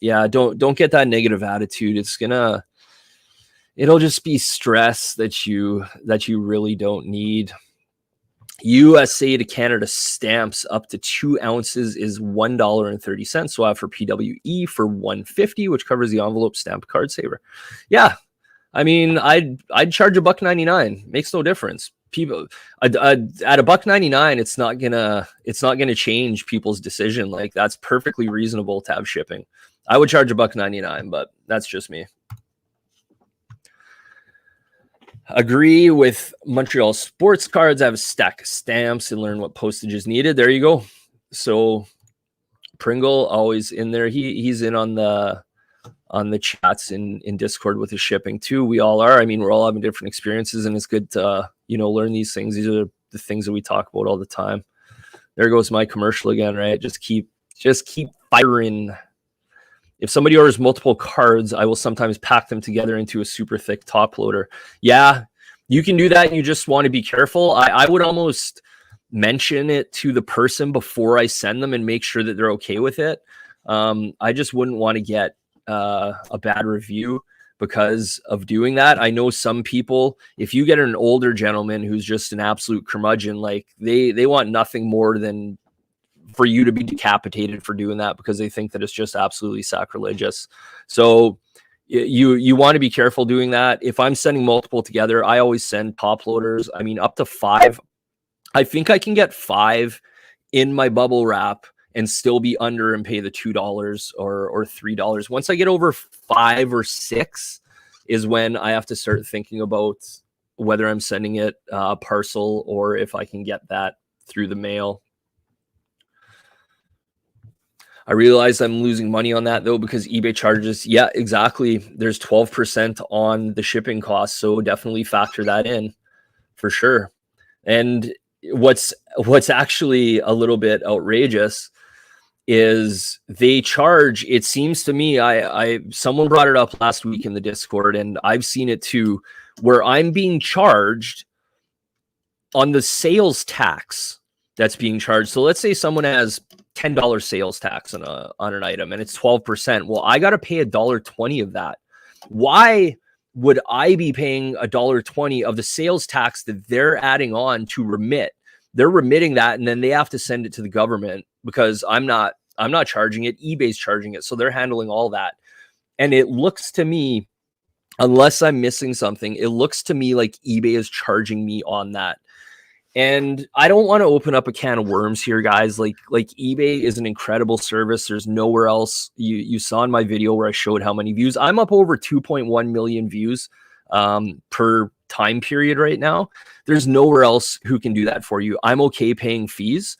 yeah, don't get that negative attitude. It'll just be stress that you really don't need. USA to Canada stamps up to 2 ounces is $1.30. So I have for PWE for $1.50, which covers the envelope stamp card saver. Yeah, I mean, I'd charge $1.99. Makes no difference. People at $1.99, it's not gonna change people's decision. Like, that's perfectly reasonable to have shipping. I would charge $1.99, but that's just me. Agree with Montreal Sports Cards. I have a stack of stamps and learn what postage is needed. There you go. So Pringle always in there. He's in on the chats in Discord with his shipping too. We all are. I mean, we're all having different experiences, and it's good to learn these things. These are the things that we talk about all the time. There goes my commercial again, right? Just keep firing. If somebody orders multiple cards, I will sometimes pack them together into a super thick top loader. Yeah, you can do that, and you just want to be careful. I would almost mention it to the person before I send them and make sure that they're okay with it. I just wouldn't want to get a bad review because of doing that. I know some people, if you get an older gentleman who's just an absolute curmudgeon, like they want nothing more than for you to be decapitated for doing that because they think that it's just absolutely sacrilegious. So you want to be careful doing that. If I'm sending multiple together, I always send top loaders. I mean, up to 5. I think I can get 5 in my bubble wrap and still be under and pay the $2 or $3. Once I get over 5 or 6 is when I have to start thinking about whether I'm sending it parcel or if I can get that through the mail. I realize I'm losing money on that though, because eBay charges. Yeah, exactly. There's 12% on the shipping cost. So definitely factor that in for sure. And what's actually a little bit outrageous is they charge, it seems to me, someone brought it up last week in the Discord, and I've seen it too, where I'm being charged on the sales tax that's being charged. So let's say someone has $10 sales tax on an item and it's 12%. Well, I got to pay $1.20 of that. Why would I be paying $1.20 of the sales tax that they're adding on to remit? They're remitting that, and then they have to send it to the government because I'm not charging it. eBay's charging it. So they're handling all that. And it looks to me, unless I'm missing something, it looks to me like eBay is charging me on that. And I don't want to open up a can of worms here, guys. Like eBay is an incredible service. There's nowhere else. You saw in my video where I showed how many views. I'm up over 2.1 million views per time period right now, there's nowhere else who can do that for you. I'm okay paying fees.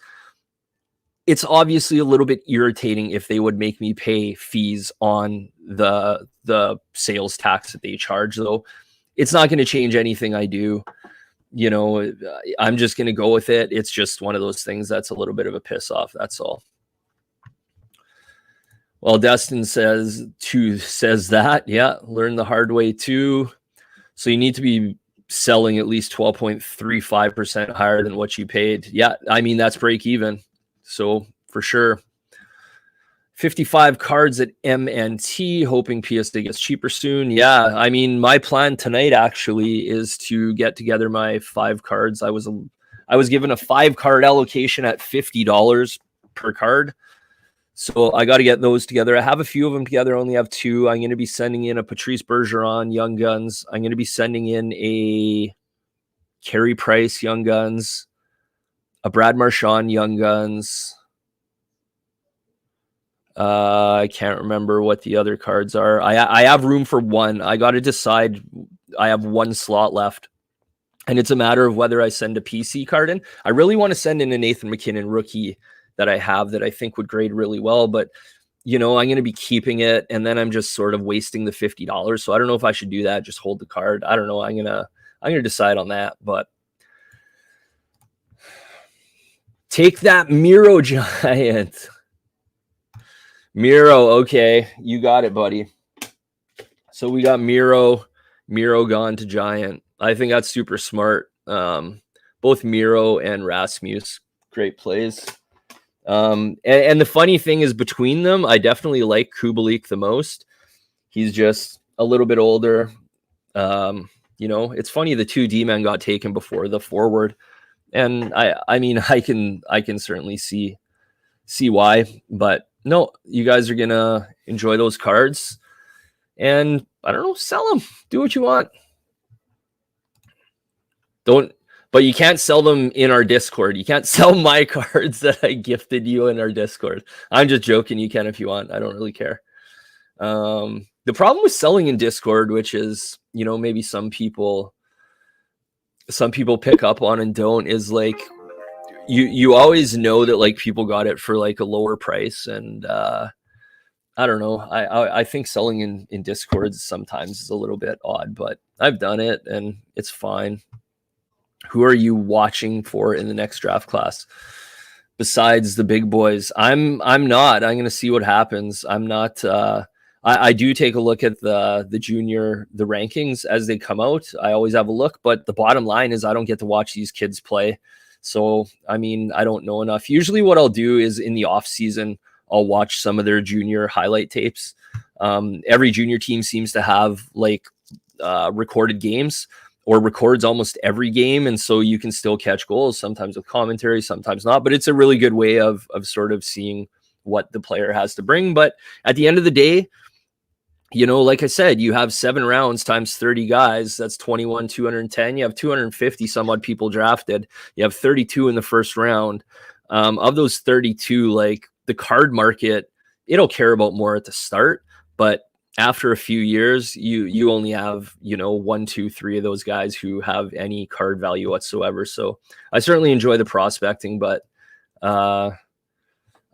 It's obviously a little bit irritating if they would make me pay fees on the sales tax that they charge, though. It's not going to change anything I do. You know, I'm just going to go with it. It's just one of those things that's a little bit of a piss off. That's all. Well, Destin says that. Yeah, learn the hard way too. So you need to be selling at least 12.35% higher than what you paid. Yeah, I mean, that's break even. So for sure. 55 cards at MNT, hoping PSA gets cheaper soon. Yeah, I mean, my plan tonight actually is to get together my 5 cards. I was given a 5-card allocation at $50 per card. So I got to get those together. I have a few of them together. I only have 2. I'm going to be sending in a Patrice Bergeron Young Guns. I'm going to be sending in a Carey Price Young Guns, a Brad Marchand Young Guns. I can't remember what the other cards are. I have room for 1. I got to decide. I have 1 slot left. And it's a matter of whether I send a PC card in. I really want to send in a Nathan McKinnon rookie that I have that I think would grade really well. But, you know, I'm going to be keeping it. And then I'm just sort of wasting the $50. So I don't know if I should do that. Just hold the card. I don't know. I'm going to decide on that. But take that Miro Giant. Miro, okay, you got it, buddy. So we got Miro gone to Giant. I think that's super smart. Both Miro and Rasmus, great plays. And the funny thing is, between them, I definitely like Kubalik the most. He's just a little bit older. You know, it's funny the 2 D-men got taken before the forward, and I mean, I can certainly see why, but. No, you guys are going to enjoy those cards. And I don't know, sell them. Do what you want. But you can't sell them in our Discord. You can't sell my cards that I gifted you in our Discord. I'm just joking. You can if you want. I don't really care. The problem with selling in Discord, which is, you know, maybe some people pick up on and don't, is like, you always know that like people got it for like a lower price, and I don't know. I think selling in Discords sometimes is a little bit odd, but I've done it and it's fine. Who are you watching for in the next draft class besides the big boys? I'm not. I'm going to see what happens. I'm not. I do take a look at the rankings as they come out. I always have a look, but the bottom line is I don't get to watch these kids play. So, I mean, I don't know enough. Usually what I'll do is in the off season, I'll watch some of their junior highlight tapes. Every junior team seems to have like recorded games or records almost every game. And so you can still catch goals, sometimes with commentary, sometimes not, but it's a really good way of sort of seeing what the player has to bring. But at the end of the day, you know, like I said, you have 7 rounds times 30 guys. That's 21, 210. You have 250 some odd people drafted. You have 32 in the first round. Of those 32, like the card market, it'll care about more at the start. But after a few years, you only have, you know, 1, 2, 3 of those guys who have any card value whatsoever. So I certainly enjoy the prospecting, but I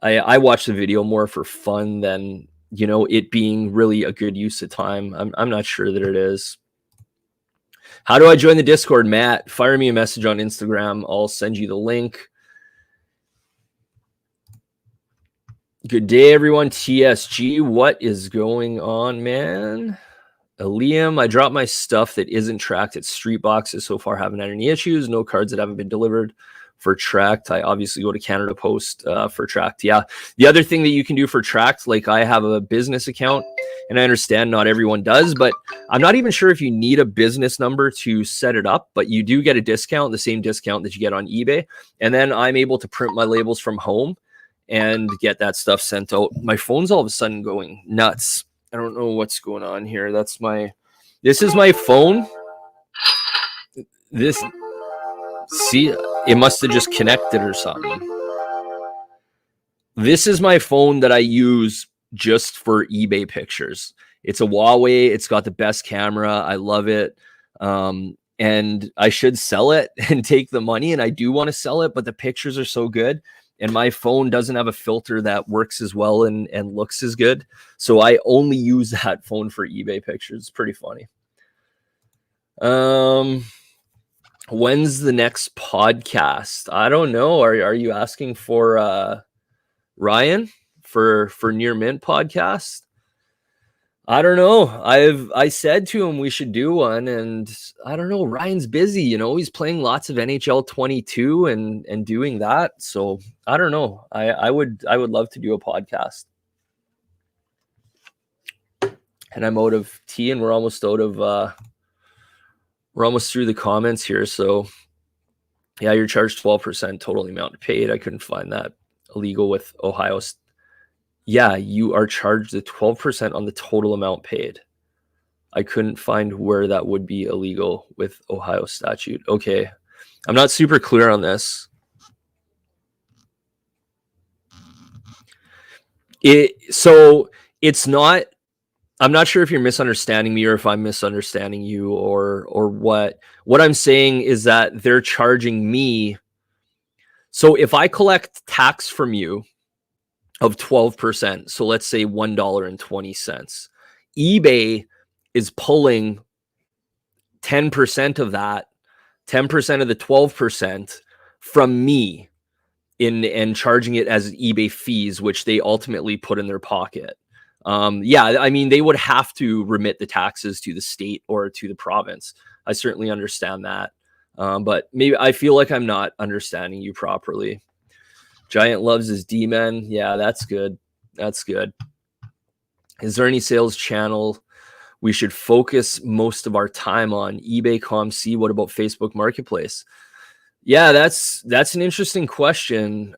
watch the video more for fun than, you know, it being really a good use of time. I'm not sure that it is. How do I join the Discord, Matt? Fire me a message on Instagram. I'll send you the link. Good day, everyone. TSG, what is going on, man? Liam, I dropped my stuff that isn't tracked at Street Boxes. So far, haven't had any issues. No cards that haven't been delivered for tracked. I obviously go to Canada Post for tracked. Yeah. The other thing that you can do for tracked, like I have a business account, and I understand not everyone does, but I'm not even sure if you need a business number to set it up, but you do get a discount, the same discount that you get on eBay. And then I'm able to print my labels from home and get that stuff sent out. My phone's all of a sudden going nuts. I don't know what's going on here. This is my phone. See, it must have just connected or something. This is my phone that I use just for eBay pictures. It's a Huawei. It's got the best camera. I love it. and I should sell it and take the money, and I do want to sell it, but the pictures are so good and my phone doesn't have a filter that works as well and looks as good. So I only use that phone for eBay pictures. It's pretty funny. When's the next podcast? I don't know. Are you asking for Ryan for Near Mint podcast? I don't know. I said to him we should do one, and I don't know. Ryan's busy, he's playing lots of NHL 22 and doing that. So I don't know. I would love to do a podcast. And I'm out of tea, and we're almost out of we're almost through the comments here. So yeah, you're charged 12% total amount paid. I couldn't find that illegal with Ohio. Yeah, you are charged the 12% on the total amount paid. I couldn't find where that would be illegal with Ohio statute. Okay. I'm not super clear on this. So it's not, I'm not sure if you're misunderstanding me or if I'm misunderstanding you or what. What I'm saying is that they're charging me. So if I collect tax from you of 12%, so let's say $1.20, eBay is pulling 10% of that, 10% of the 12% from me and charging it as eBay fees, which they ultimately put in their pocket. Yeah, I mean, they would have to remit the taxes to the state or to the province. I certainly understand that. But maybe I feel like I'm not understanding you properly. Giant loves his D-men. Yeah, that's good. That's good. Is there any sales channel we should focus most of our time on? eBay, ComC, what about Facebook Marketplace? Yeah, that's an interesting question.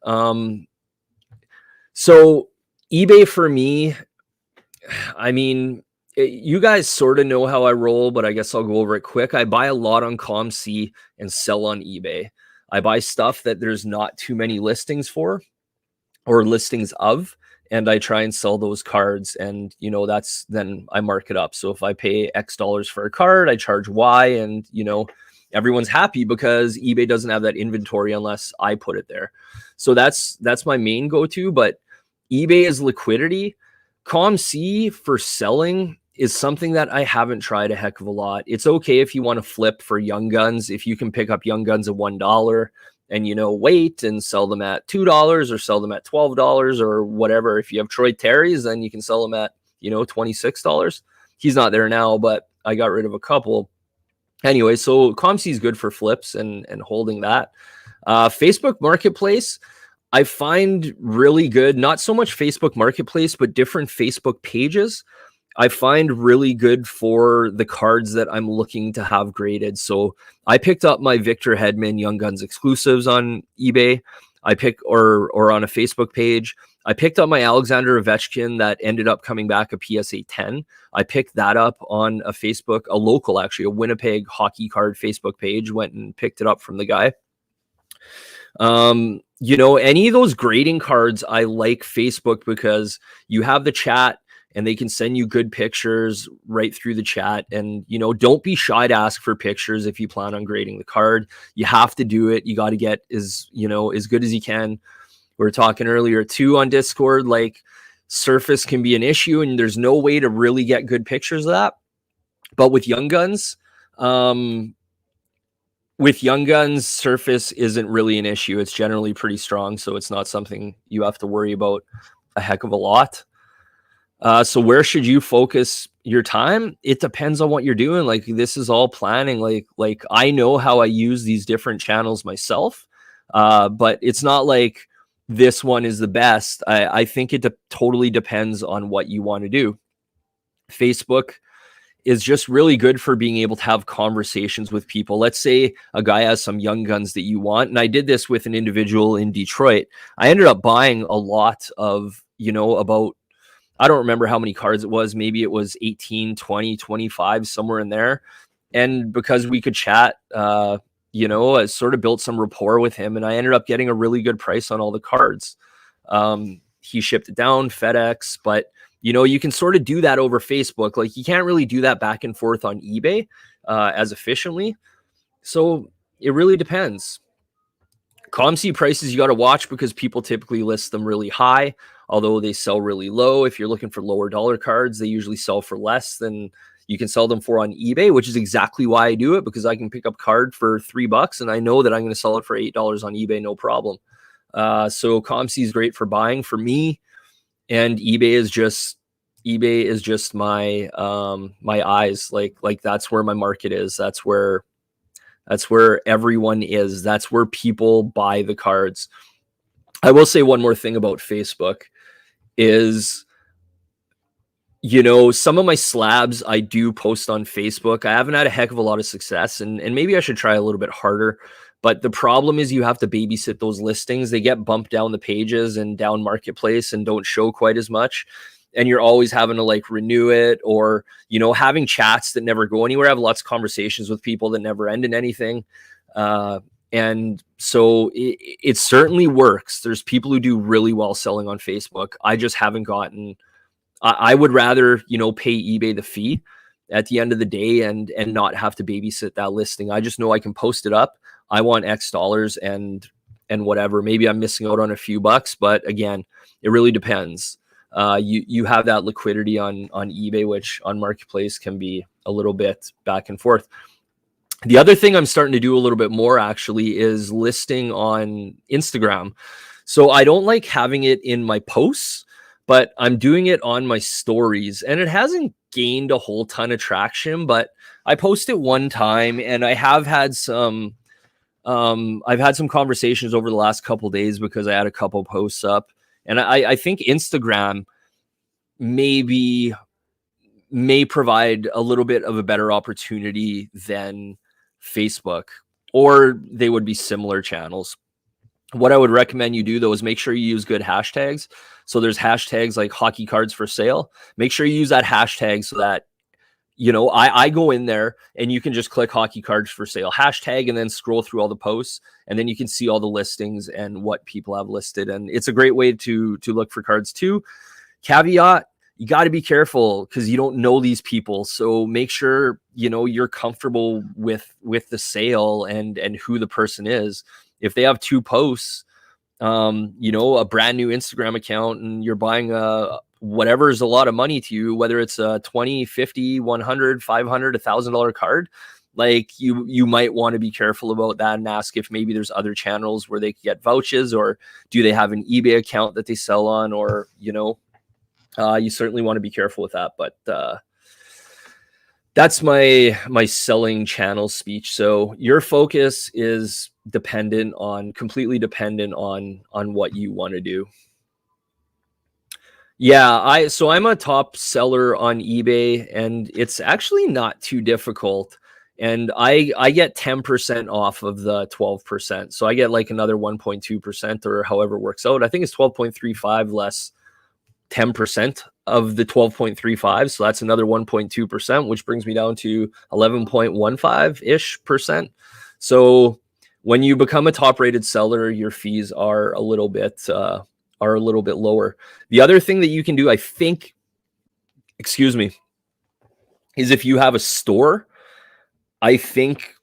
So eBay for me, I mean, you guys sort of know how I roll, but I guess I'll go over it quick. I buy a lot on ComC and sell on eBay. I buy stuff that there's not too many listings for or listings of, and I try and sell those cards, and that's then I mark it up. So if I pay X dollars for a card, I charge Y, and everyone's happy because eBay doesn't have that inventory unless I put it there. So that's my main go-to. But eBay is liquidity. ComC for selling is something that I haven't tried a heck of a lot. It's okay if you want to flip for young guns, if you can pick up young guns at $1 and wait and sell them at $2 or sell them at $12 or whatever. If you have Troy Terry's, then you can sell them at $26. He's not there now, but I got rid of a couple. Anyway, so ComC is good for flips and holding that. Facebook Marketplace, I find really good. Not so much Facebook Marketplace, but different Facebook pages. I find really good for the cards that I'm looking to have graded. So I picked up my Victor Hedman Young Guns exclusives on eBay. I picked or on a Facebook page. I picked up my Alexander Ovechkin that ended up coming back a PSA 10. I picked that up on a Facebook, a local, actually, a Winnipeg hockey card Facebook page, went and picked it up from the guy. Any of those grading cards, I like Facebook because you have the chat and they can send you good pictures right through the chat. And, don't be shy to ask for pictures if you plan on grading the card. You have to do it. You got to get as good as you can. We were talking earlier too on Discord, like surface can be an issue and there's no way to really get good pictures of that. But with young guns, surface isn't really an issue. It's generally pretty strong. So it's not something you have to worry about a heck of a lot. So where should you focus your time? It depends on what you're doing. Like this is all planning. Like I know how I use these different channels myself. But it's not like this one is the best. I think it totally depends on what you want to do. Facebook is just really good for being able to have conversations with people. Let's say a guy has some young guns that you want. And I did this with an individual in Detroit. I ended up buying a lot of, about, I don't remember how many cards it was. Maybe it was 18, 20, 25, somewhere in there. And because we could chat, I sort of built some rapport with him and I ended up getting a really good price on all the cards. He shipped it down, FedEx, but you can sort of do that over Facebook. Like you can't really do that back and forth on eBay as efficiently. So it really depends. COMC prices you got to watch because people typically list them really high, although they sell really low. If you're looking for lower dollar cards, they usually sell for less than you can sell them for on eBay, which is exactly why I do it, because I can pick up card for $3 and I know that I'm going to sell it for $8 on eBay, no problem. So COMC is great for buying for me, and eBay is just my my eyes. Like that's where my market is. That's where everyone is. That's where people buy the cards. I will say one more thing about Facebook is, some of my slabs I do post on Facebook. I haven't had a heck of a lot of success, and maybe I should try a little bit harder. But the problem is you have to babysit those listings. They get bumped down the pages and down marketplace and don't show quite as much. And you're always having to like renew it, or, having chats that never go anywhere. I have lots of conversations with people that never end in anything. And so it certainly works. There's people who do really well selling on Facebook. I just haven't gotten, I would rather, pay eBay the fee at the end of the day and not have to babysit that listing. I just know I can post it up. I want X dollars and whatever. Maybe I'm missing out on a few bucks, but again, it really depends. You have that liquidity on eBay, which on marketplace can be a little bit back and forth. The other thing I'm starting to do a little bit more actually is listing on Instagram. So I don't like having it in my posts, but I'm doing it on my stories, and it hasn't gained a whole ton of traction, but I post it one time, and I have had some I've had some conversations over the last couple of days because I had a couple posts up, and I think Instagram may provide a little bit of a better opportunity than Facebook, or they would be similar channels. What I would recommend you do, though, is make sure you use good hashtags. So there's hashtags like hockey cards for sale. Make sure you use that hashtag so that, I go in there and you can just click hockey cards for sale hashtag and then scroll through all the posts, and then you can see all the listings and what people have listed. And it's a great way to look for cards too. Caveat, you got to be careful because you don't know these people. So make sure, you're comfortable with the sale and who the person is. If they have two posts, a brand new Instagram account, and you're buying whatever is a lot of money to you, whether it's a 20, 50, 100, 500, $1,000 card, like you might want to be careful about that and ask if maybe there's other channels where they can get vouchers, or do they have an eBay account that they sell on, or, you certainly want to be careful with that. But that's my selling channel speech. So your focus is completely dependent on what you want to do. Yeah, I'm a top seller on eBay, and it's actually not too difficult. And I get 10% off of the 12%. So I get like another 1.2% or however it works out. I think it's 12.35 less 10% of the 12.35. So that's another 1.2%, which brings me down to 11.15-ish%. So when you become a top rated seller, your fees are a little bit lower. The other thing that you can do, I think, is if you have a store, I think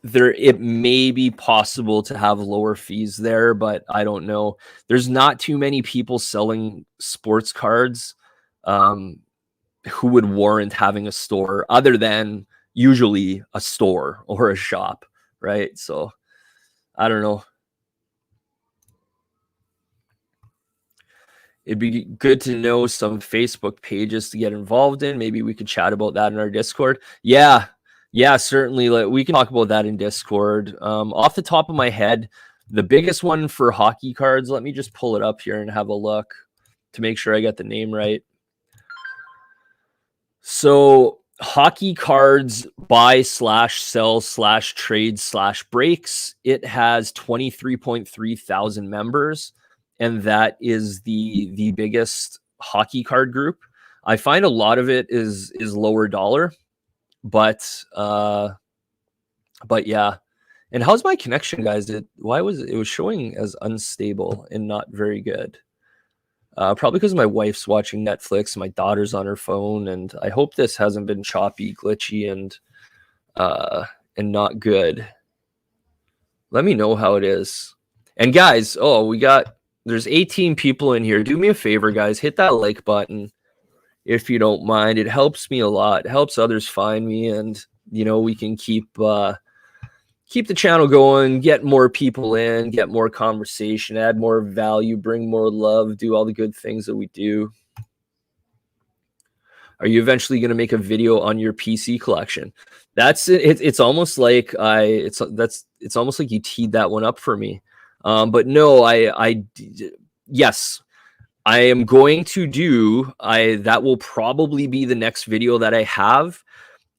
it may be possible to have lower fees there, but I don't know. There's not too many people selling sports cards who would warrant having a store, other than usually a store or a shop, right? So I don't know. It'd be good to know some Facebook pages to get involved in. Maybe we could chat about that in our Discord. Yeah, certainly. We can talk about that in Discord. Off the top of my head, the biggest one for hockey cards, let me just pull it up here and have a look to make sure I get the name right. So hockey cards buy/sell/trade/breaks. It has 23.3 thousand members, and that is the biggest hockey card group. I find a lot of it is lower dollar, but yeah. And how's my connection, guys? It was showing as unstable and not very good. Probably because my wife's watching Netflix, my daughter's on her phone, and I hope this hasn't been choppy, glitchy, and and not good. Let me know how it is. And guys, there's 18 people in here. Do me a favor, guys, hit that like button if you don't mind. It helps me a lot. It helps others find me, and we can keep the channel going, get more people in, get more conversation, add more value, bring more love, do all the good things that we do. Are you eventually going to make a video on your PC collection? That's it. It's almost like it's almost like you teed that one up for me. But no, yes, I am going to do. That will probably be the next video that I have,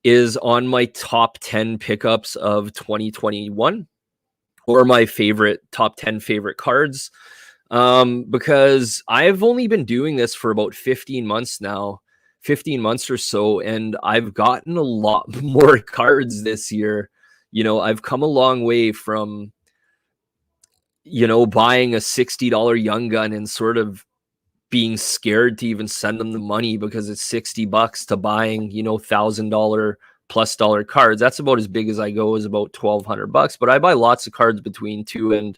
is on my top 10 pickups of 2021, or my top 10 favorite cards. Because I've only been doing this for about 15 months now. 15 months or so, and I've gotten a lot more cards this year. I've come a long way from buying a $60 Young Gun and sort of being scared to even send them the money because it's $60, to buying $1,000 plus cards. That's about as big as I go, is about $1,200. But I buy lots of cards between $200 and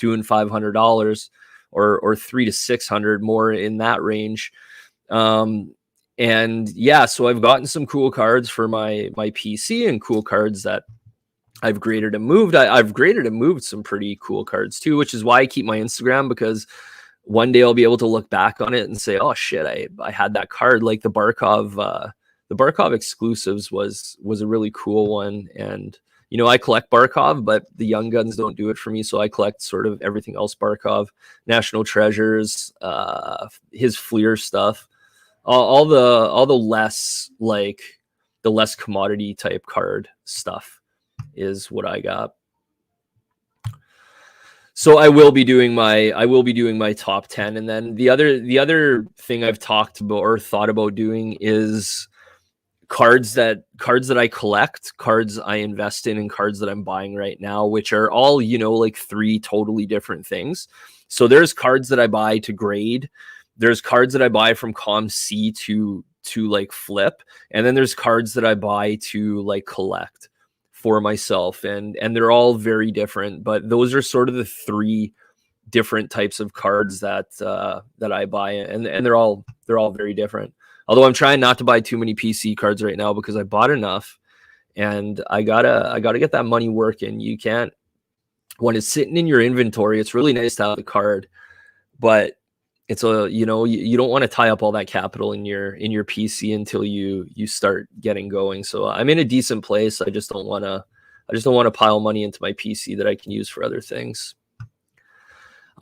$500, or $300 to $600, more in that range. And yeah, so I've gotten some cool cards for my PC, and cool cards that I've graded and moved. I've graded and moved some pretty cool cards too, which is why I keep my Instagram, because one day I'll be able to look back on it and say, oh shit, I had that card. Like the Barkov exclusives was a really cool one. And I collect Barkov, but the Young Guns don't do it for me. So I collect sort of everything else Barkov, National Treasures, his Fleer stuff. All the less commodity type card stuff is what I got. So I will be doing my top 10, and then the other thing I've talked about or thought about doing is cards that I collect, cards I invest in, and cards that I'm buying right now, which are all like three totally different things. So there's cards that I buy to grade. There's cards that I buy from ComC to like flip, and then there's cards that I buy to like collect for myself, and they're all very different. But those are sort of the three different types of cards that I buy, and they're all very different. Although I'm trying not to buy too many PC cards right now, because I bought enough, and I gotta get that money working. You can't, when it's sitting in your inventory, it's really nice to have the card, but it's you don't want to tie up all that capital in your PC until you start getting going. So I'm in a decent place. I just don't want to pile money into my PC that I can use for other things.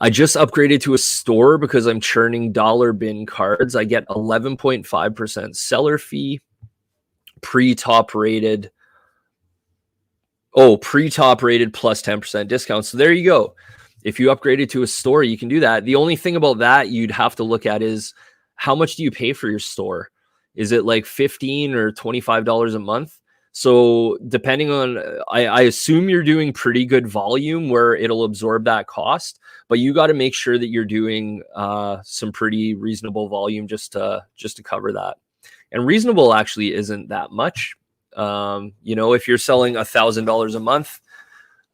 I just upgraded to a store because I'm churning dollar bin cards. I get 11.5% seller fee, pre-top rated plus 10% discount. So there you go. If you upgraded to a store, you can do that. The only thing about that you'd have to look at is, how much do you pay for your store? Is it like $15 or $25 a month? So depending on, I assume you're doing pretty good volume where it'll absorb that cost, but you got to make sure that you're doing some pretty reasonable volume just to cover that. And reasonable actually isn't that much. If you're selling $1,000 a month,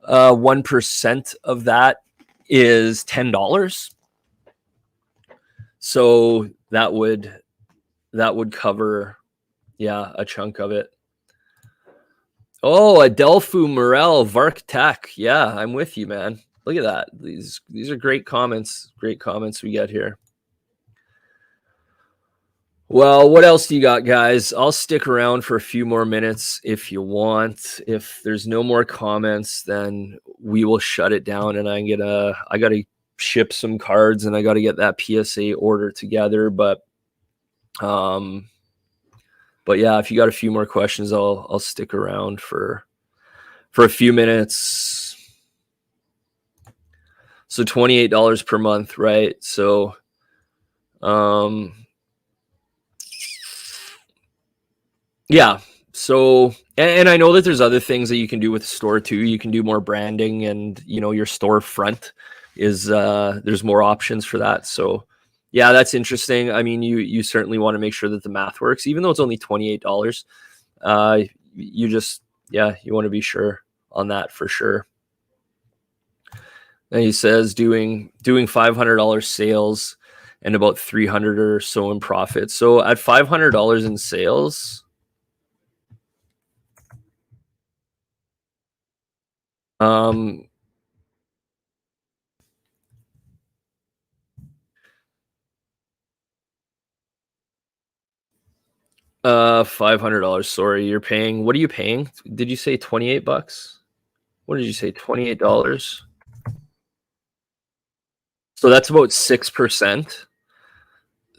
1% of that is $10. So that would cover, a chunk of it. Oh, Adelfu Morel, Vark Tech. Yeah, I'm with you, man. Look at that. These are great comments. Great comments we get here. Well, what else do you got, guys? I'll stick around for a few more minutes if you want. If there's no more comments, then we will shut it down, and I gotta ship some cards, and I gotta get that PSA order together. But yeah, if you got a few more questions, I'll stick around for a few minutes. So $28 per month, right? So yeah. So, and I know that there's other things that you can do with the store too. You can do more branding, and your store front is there's more options for that. So yeah, that's interesting. I mean, you certainly want to make sure that the math works, even though it's only $28. You just, Yeah, you want to be sure on that for sure. And he says doing $500 sales and about 300 or so in profit. So at $500 in sales, $500. Sorry, you're paying. What are you paying? Did you say 28 bucks? What did you say? $28. So that's about 6%.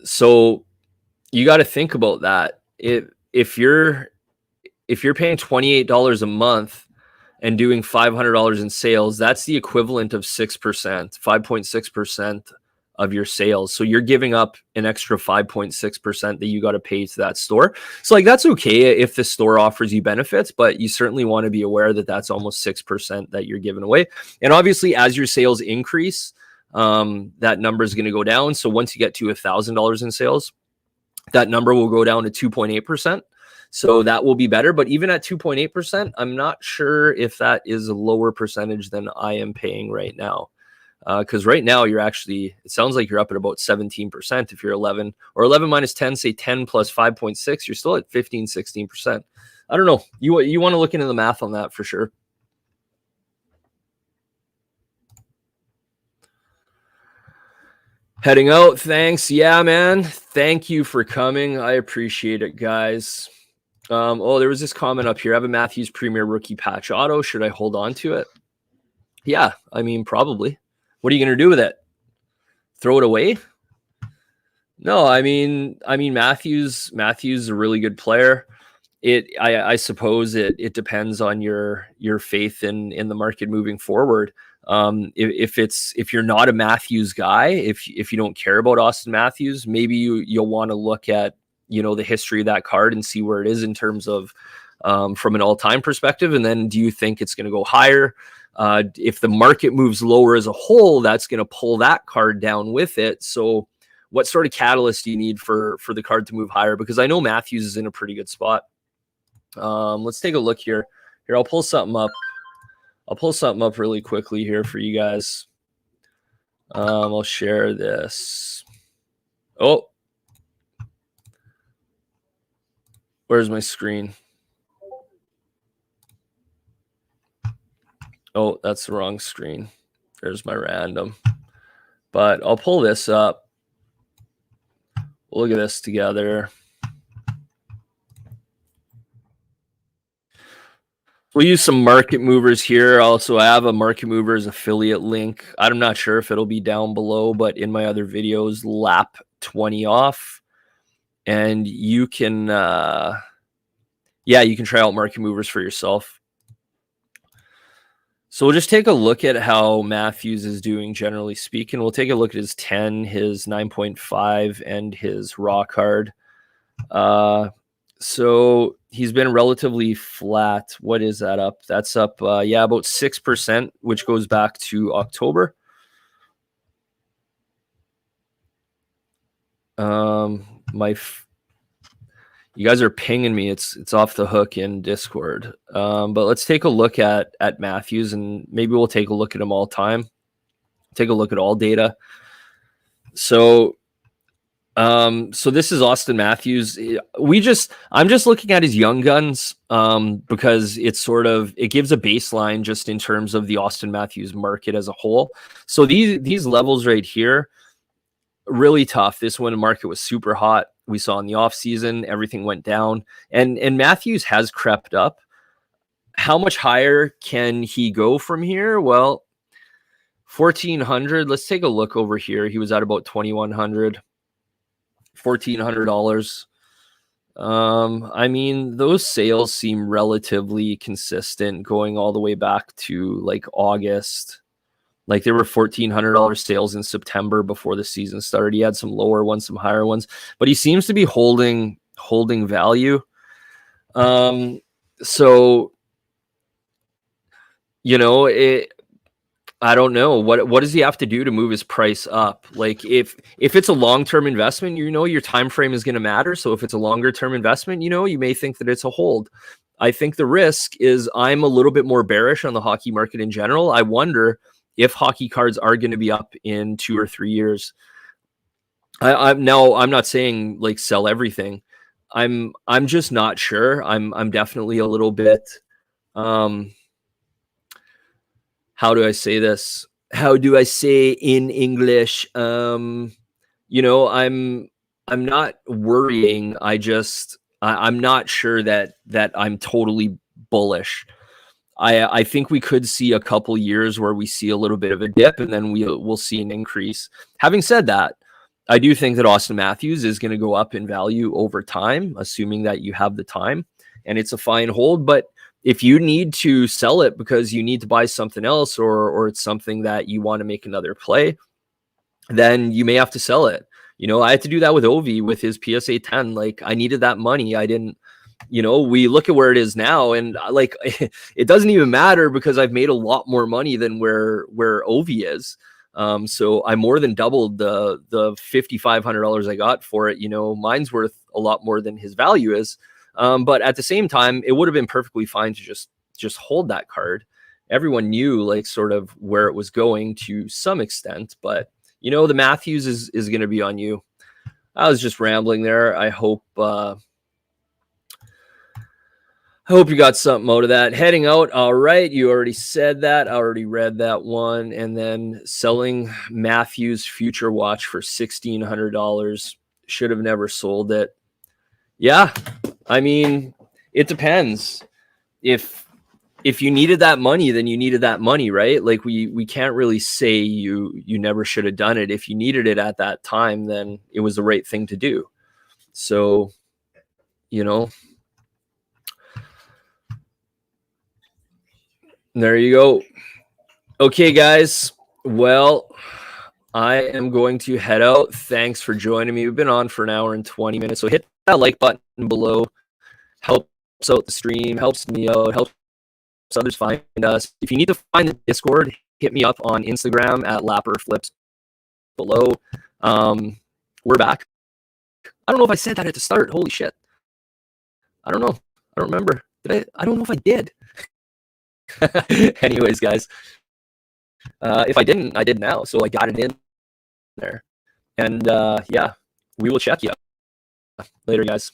So you got to think about that. If you're paying $28 a month and doing $500 in sales, that's the equivalent of 6%, 5.6% of your sales. So you're giving up an extra 5.6% that you got to pay to that store. So like that's okay if the store offers you benefits, but you certainly want to be aware that that's almost 6% that you're giving away. And obviously as your sales increase, that number is going to go down. So once you get to $1,000 in sales, that number will go down to 2.8%. So that will be better. But even at 2.8%, I'm not sure if that is a lower percentage than I am paying right now. Because right now you're actually, it sounds like you're up at about 17%. If you're 11 or 11 minus 10, say 10 plus 5.6, you're still at 15, 16%. I don't know. You want to look into the math on that for sure. Heading out. Thanks. Yeah, man. Thank you for coming. I appreciate it, guys. There was this comment up here. I have a Matthews Premier Rookie Patch Auto. Should I hold on to it? Yeah, I mean, probably. What are you going to do with it? Throw it away? No, I mean, Matthews is a really good player. I suppose it depends on your faith in the market moving forward. If you're not a Matthews guy, if you don't care about Austin Matthews, maybe you'll want to look at the history of that card and see where it is in terms of from an all-time perspective. And then do you think it's going to go higher? If the market moves lower as a whole, that's going to pull that card down with it. So what sort of catalyst do you need for the card to move higher? Because I know Matthews is in a pretty good spot. Let's take a look here. Here, I'll pull something up. I'll pull something up really quickly here for you guys. I'll share this. Oh, where's my screen? Oh, that's the wrong screen. There's my random. But I'll pull this up. We'll look at this together. We'll use some market movers here. Also, I have a market movers affiliate link. I'm not sure if it'll be down below, but in my other videos, lap 20 off. And you can, you can try out market movers for yourself. So we'll just take a look at how Matthews is doing, generally speaking. We'll take a look at his 10, his 9.5, and his raw card. So he's been relatively flat. What is that up? That's up, about 6%, which goes back to October. You guys are pinging me. It's off the hook in Discord. But let's take a look at Matthews, and maybe we'll take a look at him all time. Take a look at all data. So this is Austin Matthews. I'm just looking at his young guns because it gives a baseline just in terms of the Austin Matthews market as a whole. So these levels right here, really tough. This one, the market was super hot. We saw in the off season, everything went down, and Matthews has crept up. How much higher can he go from here? Well, 1,400. Let's take a look over here. He was at about 2,100. $1,400. I mean, those sales seem relatively consistent going all the way back to like August. Like there were $1,400 sales in September before the season started. He had some lower ones, some higher ones, but he seems to be holding value. So I don't know what does he have to do to move his price up. Like if it's a long-term investment, your time frame is going to matter. So if it's a longer term investment, you may think that it's a hold. I think the risk is I'm a little bit more bearish on the hockey market in general. I wonder if hockey cards are going to be up in 2 or 3 years. I'm not saying like sell everything. I'm just not sure. I'm definitely a little bit how do I say this? How do I say in English? You know, I'm not worrying. I'm not sure that I'm totally bullish. I think we could see a couple years where we see a little bit of a dip and then we'll see an increase. Having said that, I do think that Austin Matthews is going to go up in value over time, assuming that you have the time and it's a fine hold. But if you need to sell it because you need to buy something else or it's something that you want to make another play, then you may have to sell it. You know, I had to do that with Ovi with his PSA 10. Like I needed that money. I didn't, you know, we look at where it is now and like it doesn't even matter because I've made a lot more money than where Ovi is. So I more than doubled the $5,500 I got for it. You know, mine's worth a lot more than his value is. But at the same time, it would have been perfectly fine to just hold that card. Everyone knew like sort of where it was going to some extent, but you know, the Matthews is going to be on you. I was just rambling there. I hope you got something out of that. Heading out. All right. You already said that. I already read that one. And then selling Matthews Future Watch for $1,600. Should have never sold it. Yeah. I mean, it depends. If you needed that money, then you needed that money, right? Like we can't really say you never should have done it. If you needed it at that time, then it was the right thing to do. So, you know, there you go. Okay, guys. Well, I am going to head out. Thanks for joining me. We've been on for an hour and 20 minutes. So hit that like button below. Helps out the stream, helps me out, helps others find us. If you need to find the Discord, hit me up on Instagram at lapperflips below. We're back. I don't know if I said that at the start. Holy shit. I don't know. I don't remember. Did I don't know if I did. Anyways, guys. If I didn't, I did now. So I got it in there. And yeah, we will check you. Later, guys.